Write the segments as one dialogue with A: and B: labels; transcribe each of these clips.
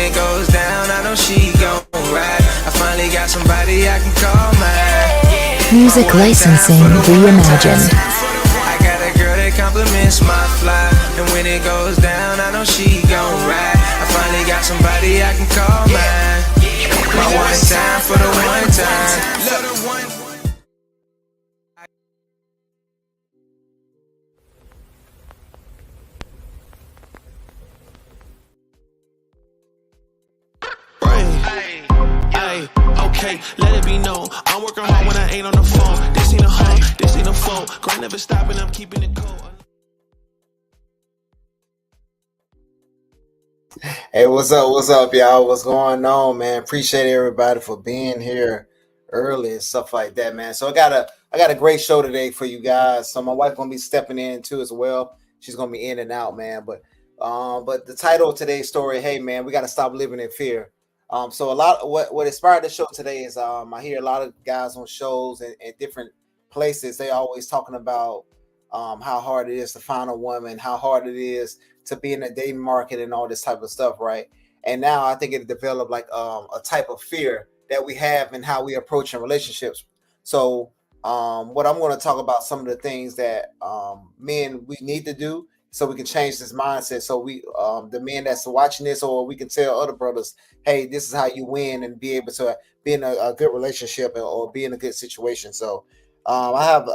A: it goes down, I know she gon' ride. I finally got somebody I can call mine.
B: Music licensing reimagined.
A: I got a girl that compliments my fly, and when it goes down, I know she gon' ride. I finally got somebody I can call mine. My one time for the one time.
C: Okay, let it be known. I'm working hard when I ain't on the phone. This ain't a home, this ain't a phone. Grind never stopping, I'm keeping it cold.
D: Hey, what's up, y'all? What's going on, man? Appreciate everybody for being here early and stuff like that, man. So I got a great show today for you guys. So my wife gonna be stepping in too as well. She's gonna be in and out, man. But the title of today's story, hey man, we gotta stop living in fear. So a lot of what inspired the show today is I hear a lot of guys on shows and different places. They always talking about how hard it is to find a woman, how hard it is to be in the dating market and all this type of stuff, right? And now I think it developed like a type of fear that we have in how we approach in relationships. So what I'm going to talk about some of the things that men we need to do so we can change this mindset. So we the men that's watching this, or we can tell other brothers, hey, this is how you win and be able to be in a good relationship or be in a good situation. So I have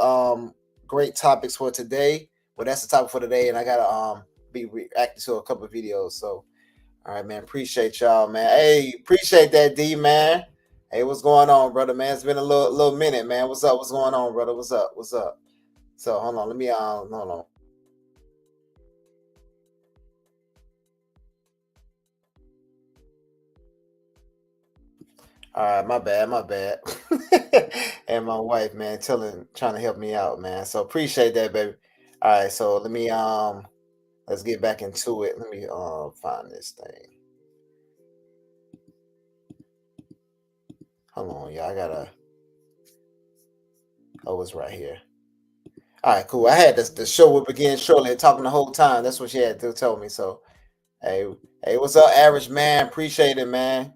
D: great topics for today. Well, that's the topic for today, and I gotta be reacting to a couple of videos. So, all right, man. Appreciate y'all, man. Hey, appreciate that, D, man. Hey, what's going on, brother, man? It's been a little minute, man. What's up? What's going on, brother? What's up? What's up? So, hold on. Let me hold on. All right, my bad. And my wife, man, trying to help me out, man. So appreciate that, baby. All right, so let me let's get back into it. Let me find this thing. Hold on, y'all. It's right here. All right, cool. I had this. The show will begin shortly. Talking the whole time. That's what she had to tell me. So, hey, what's up, average man? Appreciate it, man.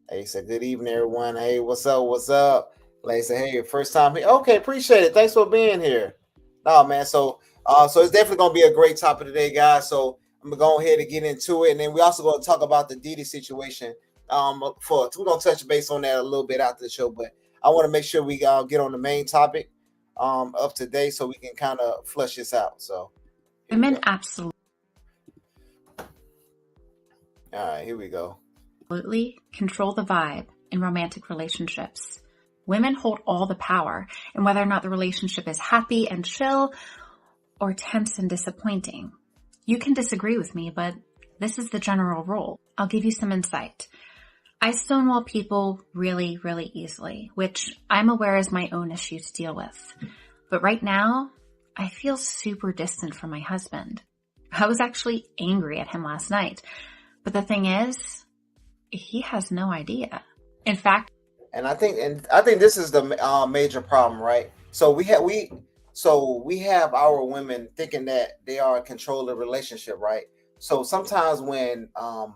D: Hey, said good evening, everyone. Hey, what's up? What's up? Like say, hey, first time here. Okay, appreciate it. Thanks for being here. No, man. So it's definitely gonna be a great topic today, guys. So I'm gonna go ahead and get into it, and then we also gonna talk about the Diddy situation. We're gonna touch base on that a little bit after the show, but I want to make sure we get on the main topic of today so we can kind of flush this out. So
E: women absolutely
D: here we go.
E: Control the vibe in romantic relationships. Women hold all the power in whether or not the relationship is happy and chill or tense and disappointing. You can disagree with me, but this is the general rule. I'll give you some insight. I stonewall people really, really easily, which I'm aware is my own issue to deal with. But right now, I feel super distant from my husband. I was actually angry at him last night. But the thing is, he has no idea. In fact,
D: and I think this is the major problem, right? So we have our women thinking that they are in control of the relationship, right? So sometimes when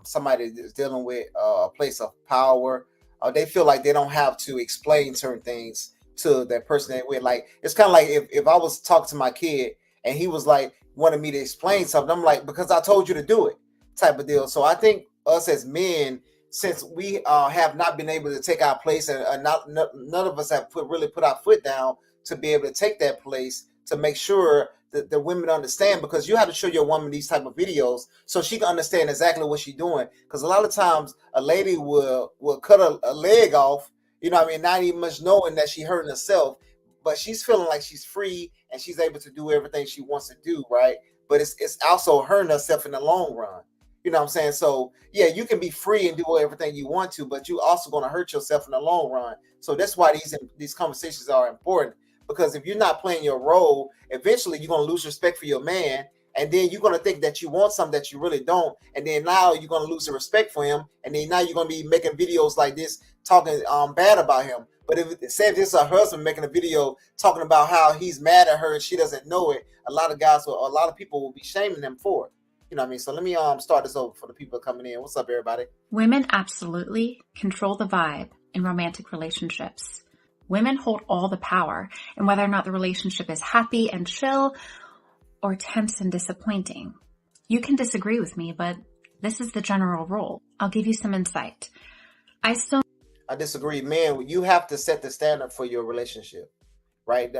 D: somebody is dealing with a place of power, they feel like they don't have to explain certain things to that person they're with. Like it's kind of like if I was talking to my kid and he was like wanted me to explain something, I'm like, because I told you to do it, type of deal. So I think us as men, since we have not been able to take our place, and none of us have really put our foot down to be able to take that place, to make sure that the women understand, because you have to show your woman these type of videos so she can understand exactly what she's doing. Because a lot of times a lady will cut a leg off, you know what I mean, not even much knowing that she hurting herself, but she's feeling like she's free and she's able to do everything she wants to do, right? But it's also hurting herself in the long run. You know what I'm saying? So yeah, you can be free and do everything you want to, but you also going to hurt yourself in the long run. So that's why these conversations are important, because if you're not playing your role, eventually you're going to lose respect for your man, and then you're going to think that you want something that you really don't, and then now you're going to lose the respect for him, and then now you're going to be making videos like this talking bad about him. But if this is a husband making a video talking about how he's mad at her and she doesn't know it, a lot of people will be shaming them for it. You know what I mean? So let me start this over for the people coming in. What's up, everybody?
E: Women absolutely control the vibe in romantic relationships. Women hold all the power in whether or not the relationship is happy and chill or tense and disappointing. You can disagree with me, but this is the general rule. I'll give you some insight. I
D: disagree. Man, you have to set the standard for your relationship, right?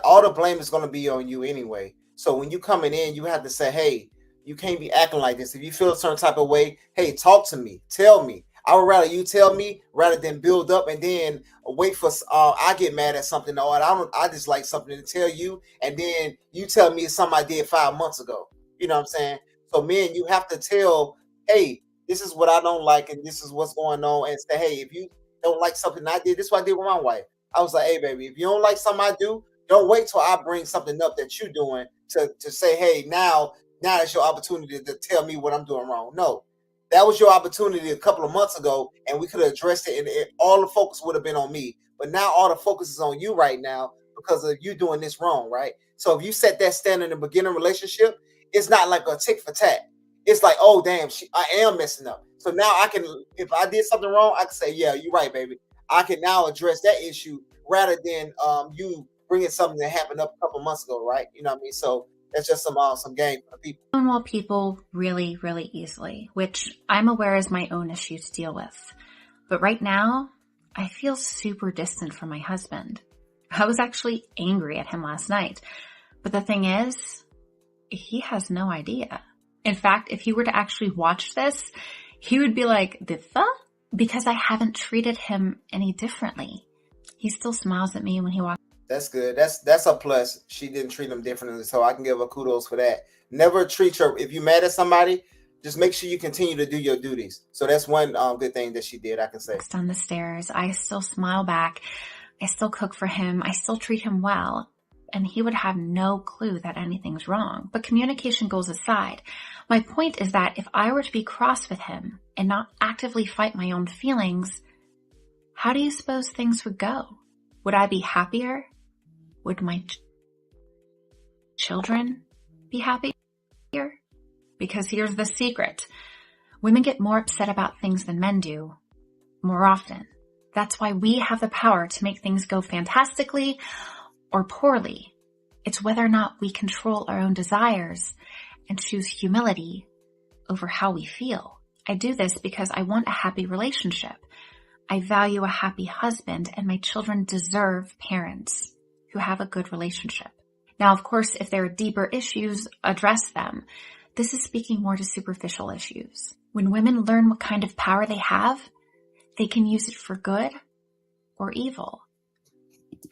D: All the blame is going to be on you anyway. So when you coming in, you have to say, hey, you can't be acting like this. If you feel a certain type of way, hey, talk to me. Tell me. I would rather you tell me rather than build up and then wait for I get mad at something or I just like something to tell you and then you tell me something I did 5 months ago. You know what I'm saying? So men, you have to tell, hey, this is what I don't like and this is what's going on, and say, hey, if you don't like something I did, this is what I did with my wife. I was like, hey, baby, if you don't like something I do, don't wait till I bring something up that you're doing to say, hey, now it's your opportunity to tell me what I'm doing wrong. No, that was your opportunity a couple of months ago, and we could have addressed it, and all the focus would have been on me. But now all the focus is on you right now because of you doing this wrong, right? So if you set that standard in the beginning relationship, it's not like a tick for tat. It's like, oh, damn, I am messing up. So now I can, if I did something wrong, I can say, yeah, you're right, baby. I can now address that issue rather than you bringing something that happened up a couple months ago, right? You know what I mean? So that's just some game for the people.
E: stonewall people really, really easily, which I'm aware is my own issue to deal with. But right now, I feel super distant from my husband. I was actually angry at him last night. But the thing is, he has no idea. In fact, if he were to actually watch this, he would be like, because I haven't treated him any differently. He still smiles at me when he walks.
D: That's good. That's a plus. She didn't treat him differently, so I can give her kudos for that. Never treat her. If you're mad at somebody, just make sure you continue to do your duties. So that's one good thing that she did, I can say.
E: On the stairs, I still smile back. I still cook for him. I still treat him well. And he would have no clue that anything's wrong. But communication goes aside. My point is that if I were to be cross with him and not actively fight my own feelings, how do you suppose things would go? Would I be happier? Would my children be happier? Because here's the secret. Women get more upset about things than men do more often. That's why we have the power to make things go fantastically or poorly. It's whether or not we control our own desires and choose humility over how we feel. I do this because I want a happy relationship. I value a happy husband, and my children deserve parents who have a good relationship. Now, of course, if there are deeper issues, address them. This is speaking more to superficial issues. When women learn what kind of power they have, they can use it for good or evil.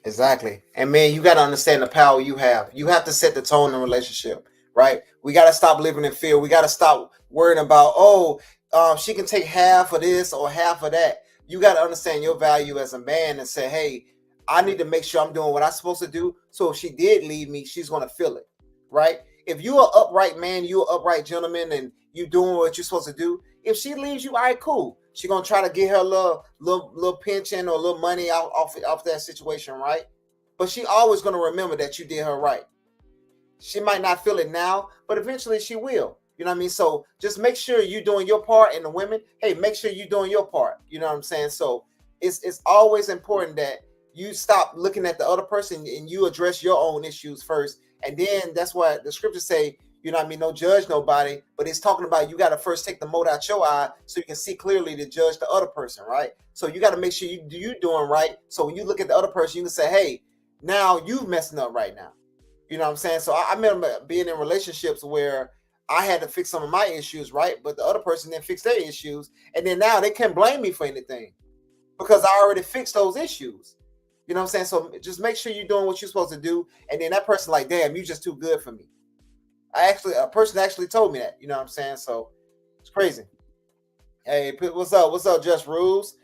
D: Exactly. And man, you got to understand the power you have. You have to set the tone in a relationship, right? We got to stop living in fear. We got to stop worrying about, she can take half of this or half of that. You got to understand your value as a man and say, hey, I need to make sure I'm doing what I'm supposed to do. So if she did leave me, she's going to feel it, right? If you're an upright man, you're an upright gentleman, and you doing what you're supposed to do, if she leaves you, all right, cool. She's going to try to get her little pension or little money off that situation, right? But she always going to remember that you did her right. She might not feel it now, but eventually she will. You know what I mean? So just make sure you're doing your part, and the women, hey, make sure you're doing your part. You know what I'm saying? So it's always important that you stop looking at the other person and you address your own issues first. And then that's why the scriptures say, you know what I mean, don't judge nobody, but it's talking about you got to first take the mote out your eye so you can see clearly to judge the other person, right? So you got to make sure you're doing right. So when you look at the other person, you can say, hey, now you messing up right now. You know what I'm saying? So I remember being in relationships where I had to fix some of my issues, right? But the other person didn't fix their issues. And then now they can't blame me for anything because I already fixed those issues. You know what I'm saying? So just make sure you're doing what you're supposed to do. And then that person like, damn, you just too good for me. A person actually told me that, you know what I'm saying? So it's crazy. Hey, what's up? What's up, Just Rules?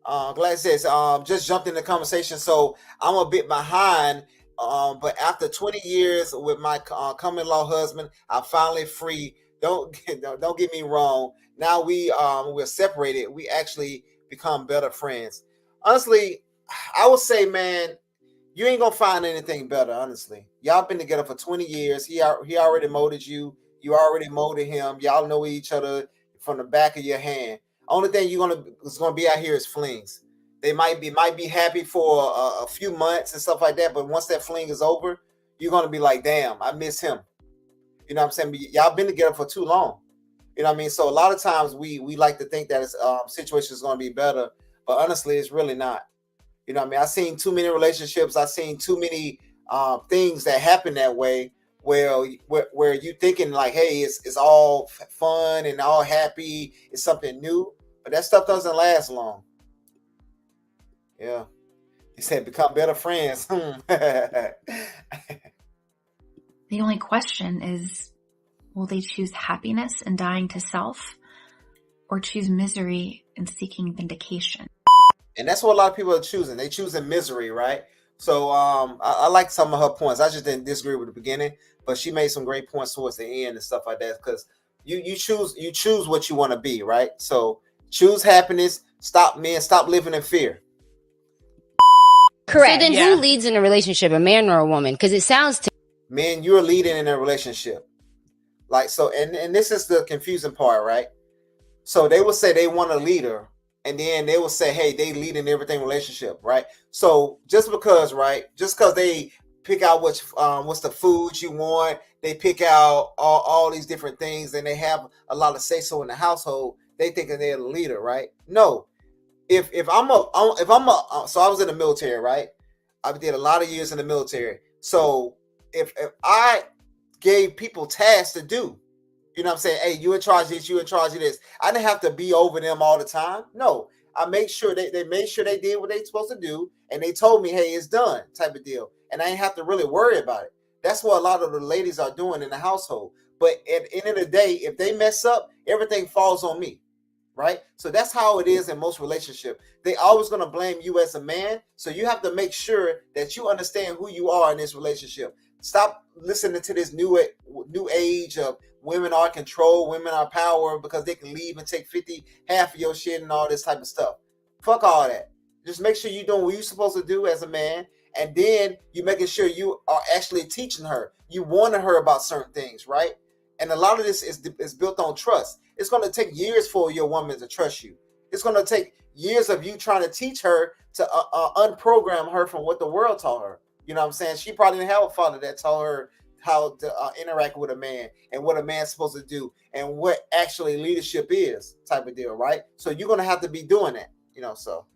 D: Glad it says, just jumped in the conversation. So I'm a bit behind, but after 20 years with my common-law husband, I'm finally free. Don't get me wrong. Now we're separated. We actually become better friends. Honestly, I would say, man, you ain't gonna find anything better. Honestly, y'all been together for 20 years. He already molded you. You already molded him. Y'all know each other from the back of your hand. Only thing is gonna be out here is flings. They might be happy for a few months and stuff like that, but once that fling is over, you're gonna be like, damn, I miss him. You know what I'm saying? But y'all been together for too long. You know what I mean? So a lot of times we like to think that it's situation is gonna be better, but honestly, it's really not. You know what I mean? I've seen too many relationships. I've seen too many things that happen that way where you thinking like, hey, it's all fun and all happy. It's something new, but that stuff doesn't last long. Yeah. He said, become better friends.
E: The only question is, will they choose happiness and dying to self, or choose misery and seeking vindication?
D: And that's what a lot of people are choosing. They choosing misery, right? So I like some of her points. I just didn't disagree with the beginning, but she made some great points towards the end and stuff like that. Because you choose what you want to be, right? So choose happiness. Stop living in fear.
F: Correct. So then who leads in a relationship, a man or a woman? Because it sounds to
D: men, you're leading in a relationship. Like, so, and this is the confusing part, right? So they will say they want a leader, and then they will say, hey, they lead in everything relationship, right? So just because they pick out what's the food you want, they pick out all these different things, and they have a lot of say so in the household, they think that they're the leader, right? No. So I was in the military, right? I did a lot of years in the military. So if I gave people tasks to do, you know what I'm saying? Hey, you in charge of this, you in charge of this. I didn't have to be over them all the time. No, I made sure they made sure they did what they supposed to do. And they told me, hey, it's done type of deal. And I didn't have to really worry about it. That's what a lot of the ladies are doing in the household. But at the end of the day, if they mess up, everything falls on me. Right? So that's how it is in most relationships. They always going to blame you as a man. So you have to make sure that you understand who you are in this relationship. Stop listening to this new age of women are control, women are power because they can leave and take half of your shit and all this type of stuff. Fuck all that. Just make sure you're doing what you're supposed to do as a man. And then you're making sure you are actually teaching her. You warning her about certain things, right? And a lot of this is built on trust. It's going to take years for your woman to trust you. It's going to take years of you trying to teach her to unprogram her from what the world taught her. You know what I'm saying? She probably didn't have a father that taught her how to interact with a man and what a man's supposed to do and what actually leadership is type of deal, right? So you're going to have to be doing that, you know, so.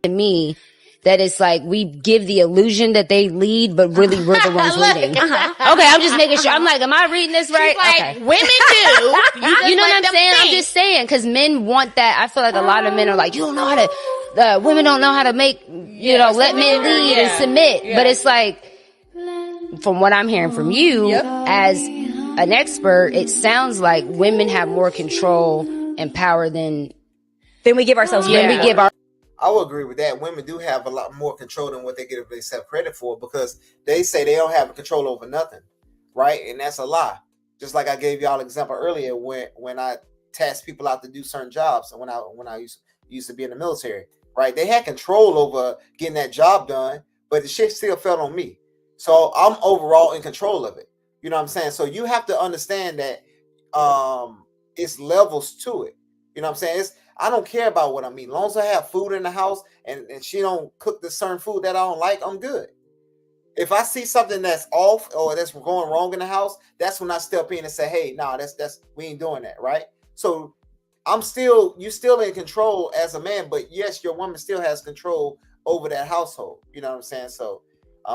F: To me, that it's like we give the illusion that they lead, but really we're the ones leading. Okay, I'm just making sure. I'm like, am I reading this right?
G: She's like,
F: okay.
G: Women do.
F: You know what I'm saying? I'm just saying, because men want that. I feel like a lot of men are like, you don't know how to, women don't know how to make, let men lead and submit. Yeah. But it's like, from what I'm hearing from you as an expert, it sounds like women have more control and power than
G: we give ourselves.
D: I would agree with that. Women do have a lot more control than what they give themselves credit for because they say they don't have control over nothing, right? And that's a lie. Just like I gave y'all an example earlier when I tasked people out to do certain jobs and when I used to be in the military, right? They had control over getting that job done, but the shit still fell on me. So I'm overall in control of it. You know what I'm saying? So you have to understand that it's levels to it. You know what I'm saying? I don't care about what I mean. As long as I have food in the house and she don't cook the certain food that I don't like, I'm good. If I see something that's off or that's going wrong in the house, that's when I step in and say, hey, nah, that's we ain't doing that, right? So you're still in control as a man, but yes, your woman still has control over that household. You know what I'm saying? So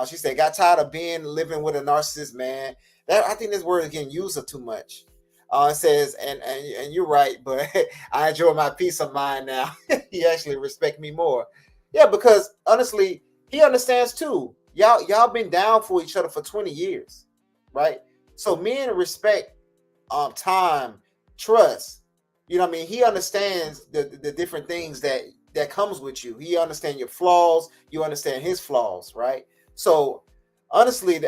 D: she said, got tired of living with a narcissist, man. I think this word is getting used too much. It says, and you're right, but I enjoy my peace of mind now. He actually respect me more. Yeah, because honestly, he understands too. Y'all been down for each other for 20 years, right? So men respect time, trust. You know what I mean? He understands the different things that comes with you. He understands your flaws. You understand his flaws, right? So honestly,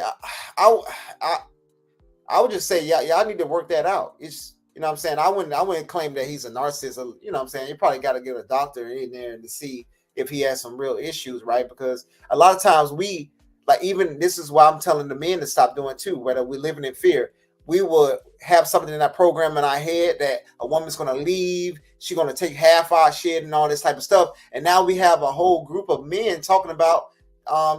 D: I would just say, y'all need to work that out. It's, you know what I'm saying? I wouldn't claim that he's a narcissist. You know what I'm saying? You probably got to get a doctor in there to see if he has some real issues, right? Because a lot of times even this is why I'm telling the men to stop doing too, whether we're living in fear, we will have something in that program in our head that a woman's going to leave, she's going to take half our shit and all this type of stuff. And now we have a whole group of men talking about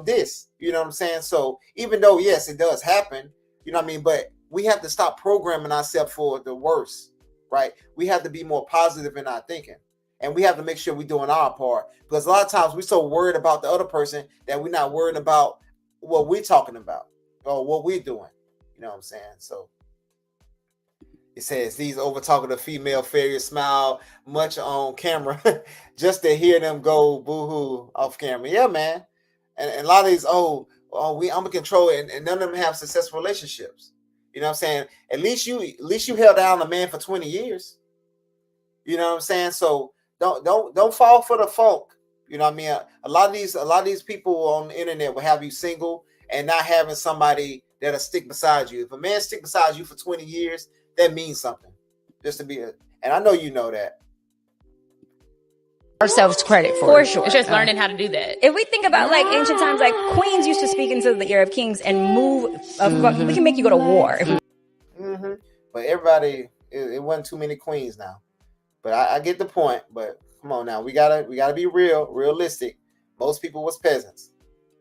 D: this, you know what I'm saying? So even though, yes, it does happen, you know what I mean? But we have to stop programming ourselves for the worst, right? We have to be more positive in our thinking. And we have to make sure we're doing our part. Because a lot of times we're so worried about the other person that we're not worried about what we're talking about or what we're doing. You know what I'm saying? So it says these over talking to female fairies smile much on camera just to hear them go boo-hoo off camera. Yeah, man. And a lot of these, I'm gonna control it, and none of them have successful relationships. You know what I'm saying? At least you held down a man for 20 years. You know what I'm saying? So don't fall for the funk. You know what I mean? A lot of these people on the internet will have you single and not having somebody that'll stick beside you. If a man stick beside you for 20 years, that means something. Just to be and I know you know that.
F: Ourselves credit
G: For
F: it.
G: sure.
H: It's just learning how to do that.
G: If we think about like ancient times, like queens used to speak into the ear of kings and move. We can make you go to war.
D: But everybody, it wasn't too many queens now. But I get the point. But come on now, we gotta be realistic. Most people was peasants.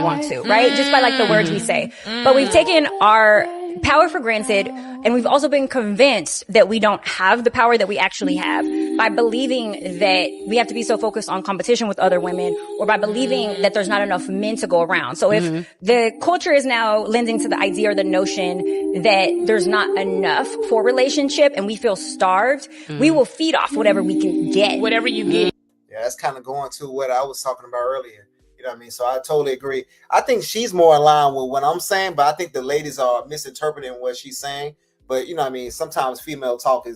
G: Want to, right? Just by like the words we say. But we've taken our power for granted, and we've also been convinced that we don't have the power that we actually have by believing that we have to be so focused on competition with other women, or by believing that there's not enough men to go around. So if the culture is now lending to the idea or the notion that there's not enough for relationship and we feel starved, we will feed off whatever we can get.
H: Whatever you get.
D: Yeah, that's kind of going to what I was talking about earlier. You know what I mean? So I totally agree. I think she's more in line with what I'm saying, but I think the ladies are misinterpreting what she's saying. But you know what I mean? Sometimes female talk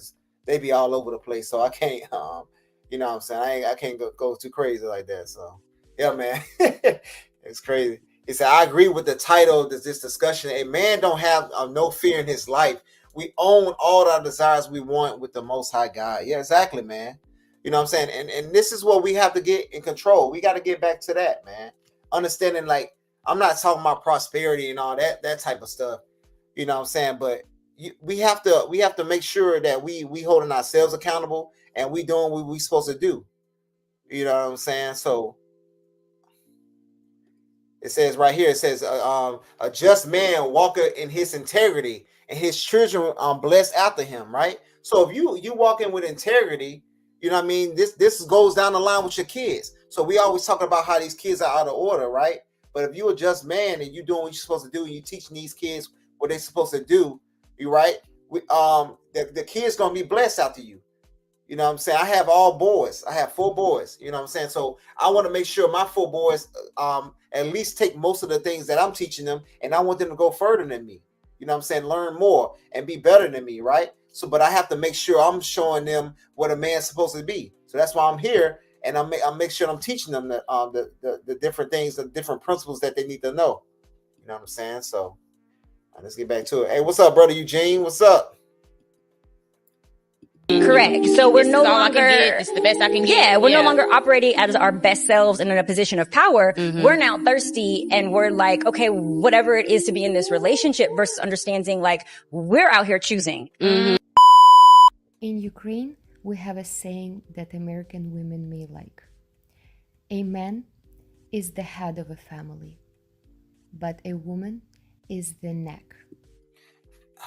D: they be all over the place. So I can't, you know what I'm saying? I can't go too crazy like that. So yeah, man, it's crazy. He said, I agree with the title of this discussion. A man don't have no fear in his life. We own all our desires we want with the Most High God. Yeah, exactly, man. You know what I'm saying? And this is what we have to get in control. We got to get back to that, man. Understanding, like, I'm not talking about prosperity and all that type of stuff. You know what I'm saying? But we have to make sure that we holding ourselves accountable and we doing what we supposed to do. You know what I'm saying? So it says right here, it says, a just man walketh in his integrity and his children blessed after him, right? So if you walk in with integrity, you know what I mean? This goes down the line with your kids. So we always talk about how these kids are out of order, right? But if you're a just man and you're doing what you're supposed to do and you're teaching these kids what they're supposed to do, you right? The kids gonna be blessed after you. You know what I'm saying? I have all boys. I have 4 boys. You know what I'm saying? So I want to make sure my 4 boys at least take most of the things that I'm teaching them, and I want them to go further than me. You know what I'm saying? Learn more and be better than me, right? So, but I have to make sure I'm showing them what a man's supposed to be. So that's why I'm here, and I make sure I'm teaching them the different things, the different principles that they need to know. You know what I'm saying? So let's get back to it. Hey, what's up, brother Eugene? What's up?
G: Correct. So we're no longer.
H: It's the best I can get.
G: Yeah, we're no longer operating as our best selves and in a position of power. We're now thirsty, and we're like, okay, whatever it is to be in this relationship, versus understanding like we're out here choosing.
I: In Ukraine, we have a saying that American women may like. A man is the head of a family, but a woman is the neck.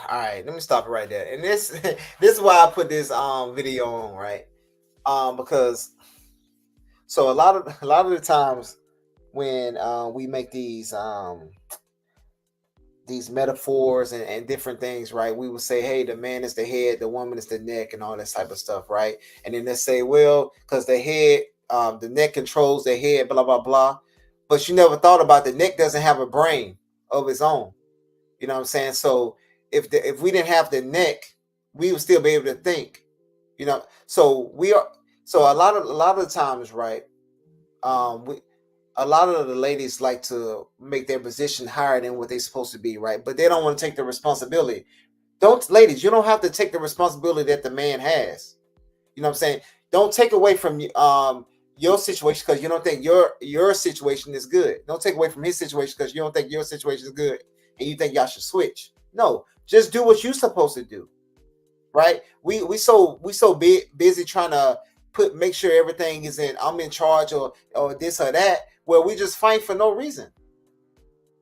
D: All right, let me stop it right there. And this is why I put this video on, right? Because so a lot of the times when we make these metaphors and different things, right? We will say, hey, the man is the head, the woman is the neck, and all this type of stuff, right? And then they say, well, because the head, the neck controls the head, blah blah blah. But you never thought about the neck doesn't have a brain of its own. You know what I'm saying? So if we didn't have the neck, we would still be able to think, you know. So a lot of the times, right? A lot of the ladies like to make their position higher than what they're supposed to be, right? But they don't want to take the responsibility. Ladies, you don't have to take the responsibility that the man has. You know what I'm saying? Don't take away from your situation because you don't think your situation is good. Don't take away from his situation because you don't think your situation is good and you think y'all should switch. No, just do what you're supposed to do. right? We so busy trying to make sure everything is in, I'm in charge, or this or that, where we just fight for no reason,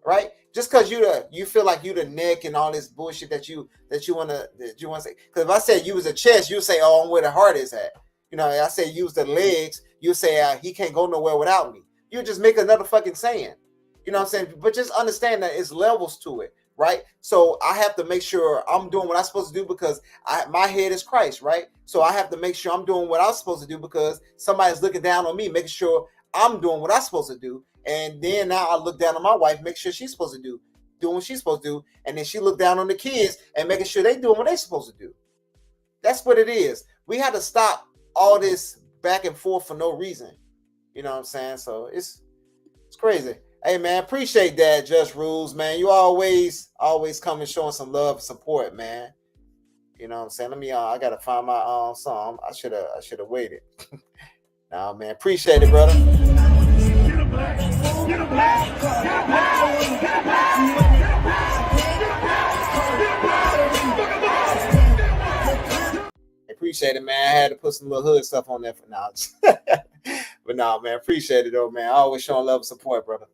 D: right? Just because you feel like you the neck and all this bullshit that you want to say. Because if I said you was a chest, you say, oh, I'm where the heart is at. You know, I say use the legs, you say he can't go nowhere without me. You just make another fucking saying. You know what I'm saying? But just understand that it's levels to it, right? So I have to make sure I'm doing what I'm supposed to do because my head is Christ, right? So I have to make sure I'm doing what I'm supposed to do because somebody's looking down on me, making sure I'm doing what I'm supposed to do. And then now I look down on my wife, make sure she's supposed to doing what she's supposed to do. And then she look down on the kids and making sure they doing what they're supposed to do. That's what it is. We had to stop all this back and forth for no reason. You know what I'm saying? So it's crazy. Hey man, appreciate that, Just Rules, man. You always come and showing some love and support, man. You know what I'm saying? Let me I gotta find my song. I should have waited. Nah, man, appreciate it, brother. Appreciate it, man. I had to put some little hood stuff on there for now. But no, man, appreciate it though, man. Always showing love and support, brother.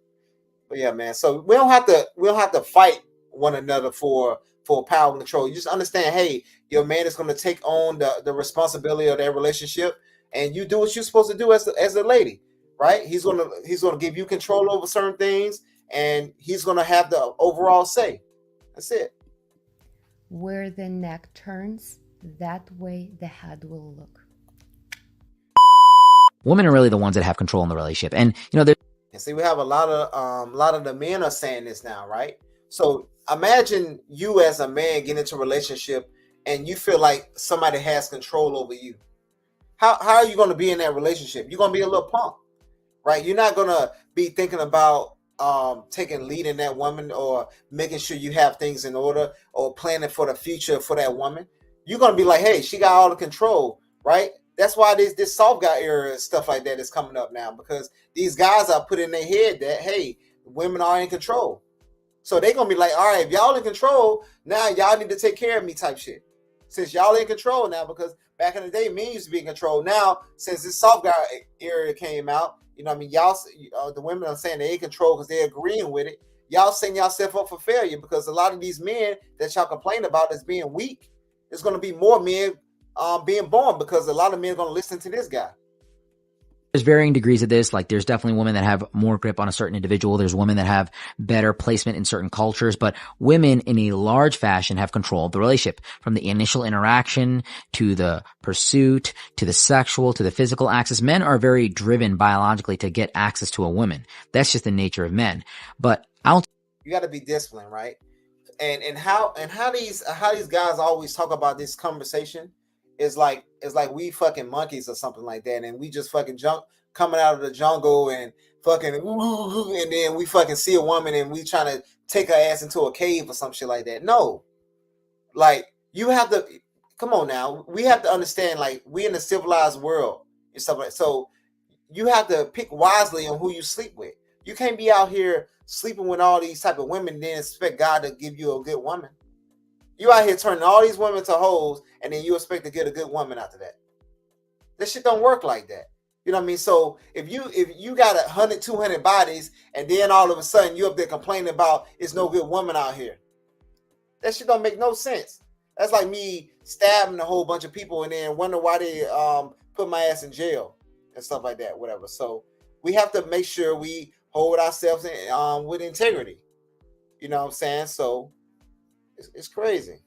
D: But yeah, man. So we don't have to fight one another for power and control. You just understand, hey, your man is going to take on the responsibility of their relationship, and you do what you're supposed to do as a lady, right? He's gonna give you control over certain things, and he's gonna have the overall say. That's it.
I: Where the neck turns, that way the head will look.
J: Women are really the ones that have control in the relationship, and you know,
D: and see, we have a lot of the men are saying this now, right? So imagine you as a man get into a relationship and you feel like somebody has control over you. How are you going to be in that relationship? You're going to be a little punk, right? You're not going to be thinking about taking lead in that woman or making sure you have things in order or planning for the future for that woman. You're going to be like, hey, she got all the control, right? That's why this soft guy era and stuff like that is coming up now, because these guys are put in their head that, hey, women are in control. So they're going to be like, all right, if y'all in control, now y'all need to take care of me type shit. Since y'all in control now, because back in the day, men used to be in control. Now, since this soft guy era came out, you know what I mean, y'all, the women are saying they in control because they're agreeing with it. Y'all setting yourself up for failure, because a lot of these men that y'all complain about as being weak, there's going to be more men being born, because a lot of men are going to listen to this guy.
J: there's varying degrees of this. Like, there's definitely women that have more grip on a certain individual. There's women that have better placement in certain cultures, but women in a large fashion have control of the relationship, from the initial interaction to the pursuit to the sexual to the physical access. Men are very driven biologically to get access to a woman. That's just the nature of men. But
D: you got to be disciplined, right? And how these guys always talk about this conversation is like we fucking monkeys or something like that, and we just fucking coming out of the jungle and fucking and then we fucking see a woman and we trying to take her ass into a cave or some shit like that. No, like, you have to come on now. We have to understand, like, we in a civilized world and stuff like that. So you have to pick wisely on who you sleep with. You can't be out here sleeping with all these type of women and then expect God to give you a good woman. You out here turning all these women to hoes and then you expect to get a good woman after that. This shit don't work like that. You know what I mean? So if you got 100, 200 bodies and then all of a sudden you up there complaining about it's no good woman out here, that shit don't make no sense. That's like me stabbing a whole bunch of people and then wonder why they put my ass in jail and stuff like that, whatever. So we have to make sure we hold ourselves in, with integrity. You know what I'm saying? So it's crazy.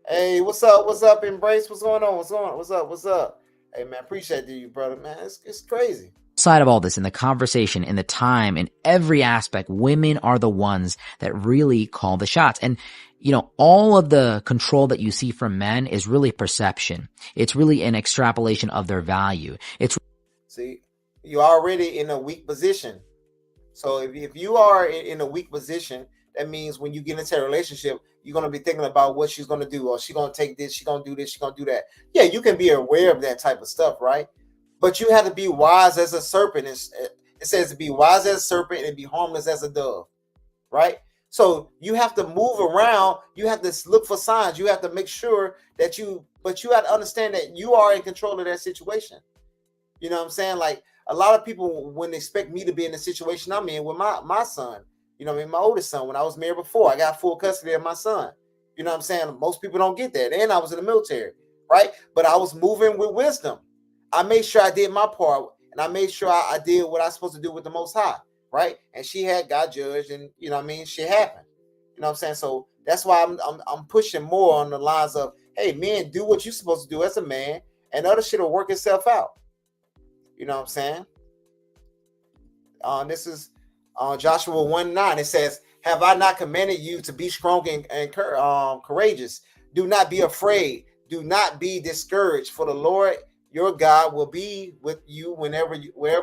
D: Hey, what's up? What's up, Embrace? What's going on? What's up? Hey, man, appreciate you, brother, man. It's crazy.
J: Outside of all this, in the conversation, in the time, in every aspect, women are the ones that really call the shots. And, you know, all of the control that you see from men is really perception. It's really an extrapolation of their value.
D: See, you're already in a weak position. So if you are in a weak position, that means when you get into a relationship, you're going to be thinking about what she's going to do, or she's going to take this, she's going to do this, she's going to do that. Yeah, you can be aware of that type of stuff, right? But you have to be wise as a serpent. It says to be wise as a serpent and be harmless as a dove, right? So you have to move around. You have to look for signs. You have to make sure that but you have to understand that you are in control of that situation. You know what I'm saying? Like a lot of people, when they expect me to be in the situation I'm in with my son, you know what I mean? My oldest son, when I was married before, I got full custody of my son. You know what I'm saying? Most people don't get that. And I was in the military, right? But I was moving with wisdom. I made sure I did my part, and I made sure I did what I was supposed to do with the Most High, right? And she had got judged, and you know what I mean? Shit happened. You know what I'm saying? So that's why I'm pushing more on the lines of, hey, men, do what you're supposed to do as a man, and other shit will work itself out. You know what I'm saying? This is Joshua 1:9. It says, have I not commanded you to be strong and courageous? Do not be afraid. Do not be discouraged, for the Lord your God will be with you wherever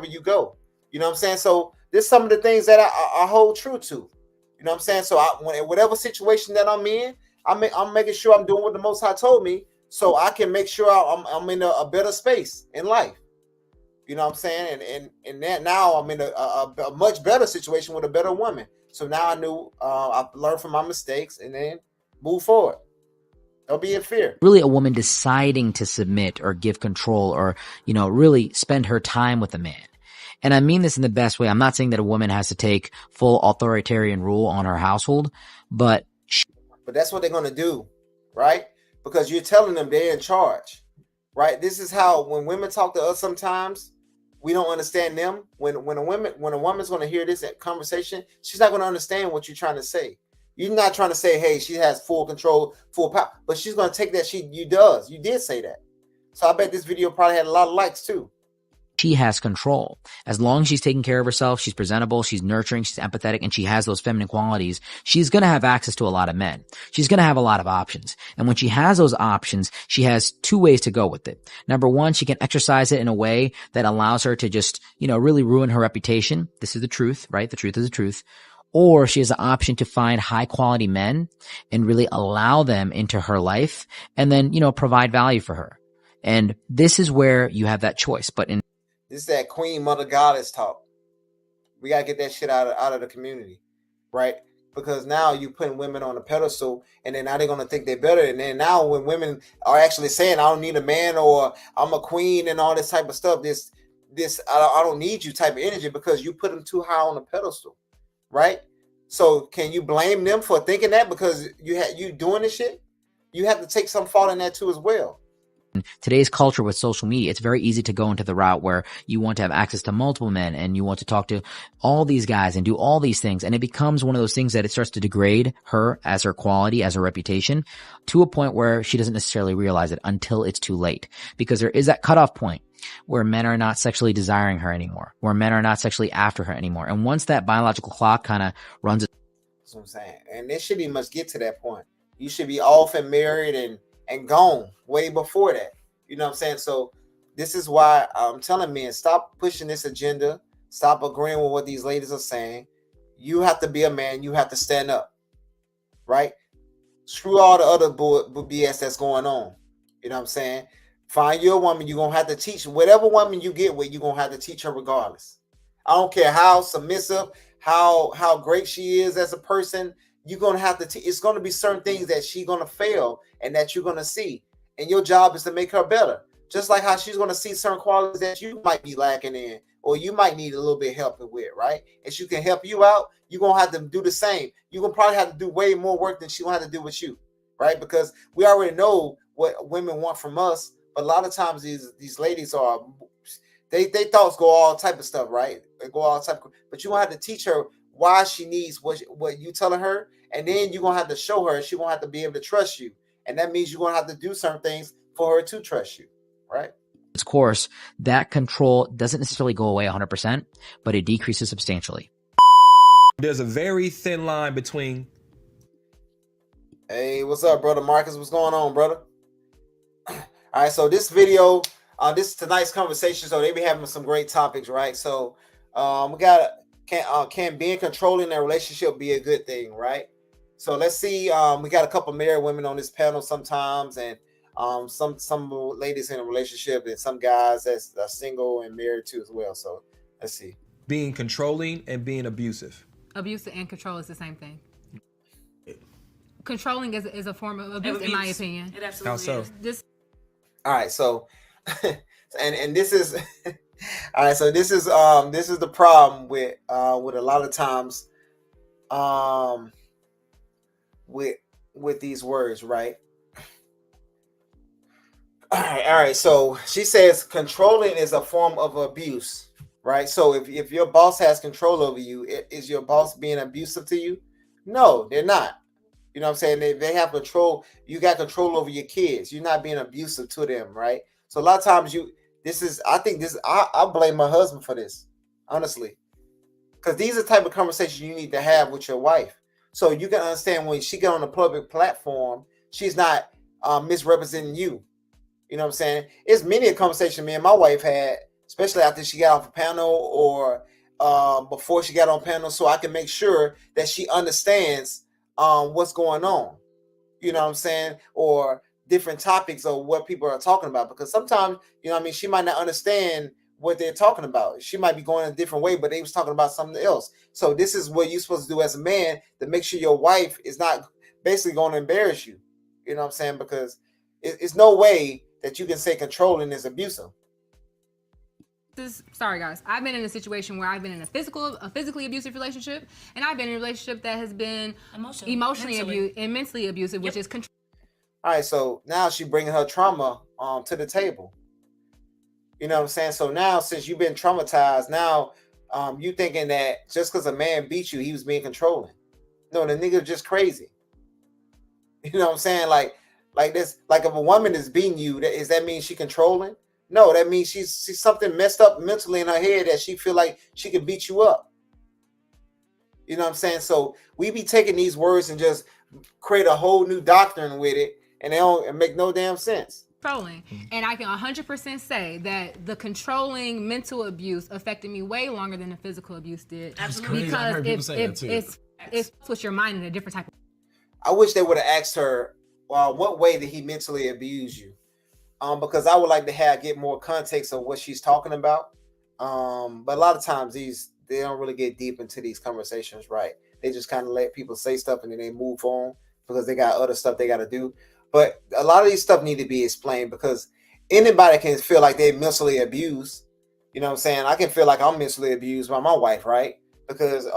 D: you go. You know what I'm saying? So this is some of the things that I hold true to. You know what I'm saying? So whatever situation that I'm in, I'm making sure I'm doing what the Most High told me, so I can make sure I'm in a better space in life. You know what I'm saying? And that now I'm in a much better situation with a better woman. So now I knew I've learned from my mistakes and then move forward. Don't be in fear.
J: Really a woman deciding to submit or give control or, really spend her time with a man. And I mean this in the best way. I'm not saying that a woman has to take full authoritarian rule on her household, but
D: that's what they're going to do, right? Because you're telling them they're in charge, right? This is how, when women talk to us sometimes, we don't understand them. When a woman's going to hear this conversation, she's not going to understand what you're trying to say. You're not trying to say, hey, she has full control, full power, but she's going to take that. You did say that. So I bet this video probably had a lot of likes too.
J: She has control. As long as she's taking care of herself, she's presentable, she's nurturing, she's empathetic, and she has those feminine qualities, she's going to have access to a lot of men. She's going to have a lot of options. And when she has those options, she has two ways to go with it. Number one, she can exercise it in a way that allows her to just, really ruin her reputation. This is the truth, right? The truth is the truth. Or she has the option to find high quality men and really allow them into her life and then, provide value for her. And this is where you have that choice. But
D: this is that queen mother goddess talk. We got to get that shit out of the community, right? Because now you putting women on a pedestal, and then now they're going to think they're better. And then now when women are actually saying, I don't need a man, or I'm a queen and all this type of stuff, this I don't need you type of energy, because you put them too high on a pedestal, right? So can you blame them for thinking that because you doing this shit? You have to take some fault in that too as well.
J: Today's culture with social media, it's very easy to go into the route where you want to have access to multiple men and you want to talk to all these guys and do all these things. And it becomes one of those things that it starts to degrade her as her quality, as her reputation, to a point where she doesn't necessarily realize it until it's too late. Because there is that cutoff point where men are not sexually desiring her anymore, where men are not sexually after her anymore. And once that biological clock kind of runs.
D: That's what I'm saying. And this shouldn't must get to that point. You should be off and married and gone way before that. You know what I'm saying? So this is why I'm telling men, stop pushing this agenda. Stop agreeing with what these ladies are saying. You have to be a man. You have to stand up, right? Screw all the other BS that's going on. You know what I'm saying? Find your woman. You're going to have to teach whatever woman you get with. You're going to have to teach her regardless. I don't care how submissive, how great she is as a person. You're going to have to it's going to be certain things that she's going to fail and that you're going to see. And your job is to make her better. Just like how she's going to see certain qualities that you might be lacking in, or you might need a little bit help with, right? And she can help you out. You're going to have to do the same. You're going to probably have to do way more work than she will have to do with you, right? Because we already know what women want from us. But a lot of times these ladies are, they thoughts go all type of stuff, right? They go all type of, but you going to have to teach her why she needs what you telling her. And then you're going to have to show her, and she's going to have to be able to trust you. And that means you're going to have to do certain things for her to trust you, right?
J: Of course, that control doesn't necessarily go away 100%, but it decreases substantially.
K: There's a very thin line between.
D: Hey, what's up, brother Marcus? What's going on, brother? All right, so this video, this is tonight's conversation. So they be having some great topics, right? So we got can being controlling their relationship be a good thing, right? So let's see. We got a couple married women on this panel sometimes, and some ladies in a relationship, and some guys that's single and married too as well. So let's see.
K: Being controlling and being abusive.
L: Abuse and control is the same thing. controlling is a form of abuse, in my opinion.
H: It absolutely is.
L: This.
D: All right, so and this is all right. So this is the problem with a lot of times with these words, right? All right. So she says controlling is a form of abuse, right? So if your boss has control over you, is your boss being abusive to you? No, they're not. You know what I'm saying? They have control. You got control over your kids. You're not being abusive to them, right? So a lot of times I blame my husband for this, honestly. Because these are the type of conversations you need to have with your wife. So you can understand when she get on a public platform, she's not misrepresenting you. You know what I'm saying? It's many a conversation me and my wife had, especially after she got off a panel or before she got on panel, so I can make sure that she understands what's going on. You know what I'm saying? Or different topics of what people are talking about. Because sometimes, you know what I mean, she might not understand what they're talking about. She might be going a different way, but they was talking about something else. So this is what you're supposed to do as a man to make sure your wife is not basically going to embarrass you. You know what I'm saying? Because it's no way that you can say controlling is abusive.
L: Sorry guys, I've been in a situation where I've been in a physically abusive relationship, and I've been in a relationship that has been emotionally abusive and mentally abusive, which is control.
D: All right, so now she bringing her trauma to the table. You know what I'm saying? So now, since you've been traumatized, now you thinking that just because a man beat you, he was being controlling. No, the nigga just crazy. You know what I'm saying? Like this, like if a woman is beating you, does that mean she controlling? No, that means she's something messed up mentally in her head that she feel like she can beat you up. You know what I'm saying? So we be taking these words and just create a whole new doctrine with it, and they don't make no damn sense.
L: Controlling, and I can 100% say that the controlling mental abuse affected me way longer than the physical abuse did.
H: Absolutely,
L: because it's puts your mind in a different type of.
D: I wish they would have asked her, what way did he mentally abuse you? Because I would like to get more context of what she's talking about. But a lot of times they don't really get deep into these conversations, right? They just kind of let people say stuff and then they move on because they got other stuff they got to do. But a lot of these stuff need to be explained because anybody can feel like they're mentally abused. You know what I'm saying? I can feel like I'm mentally abused by my wife, right? Because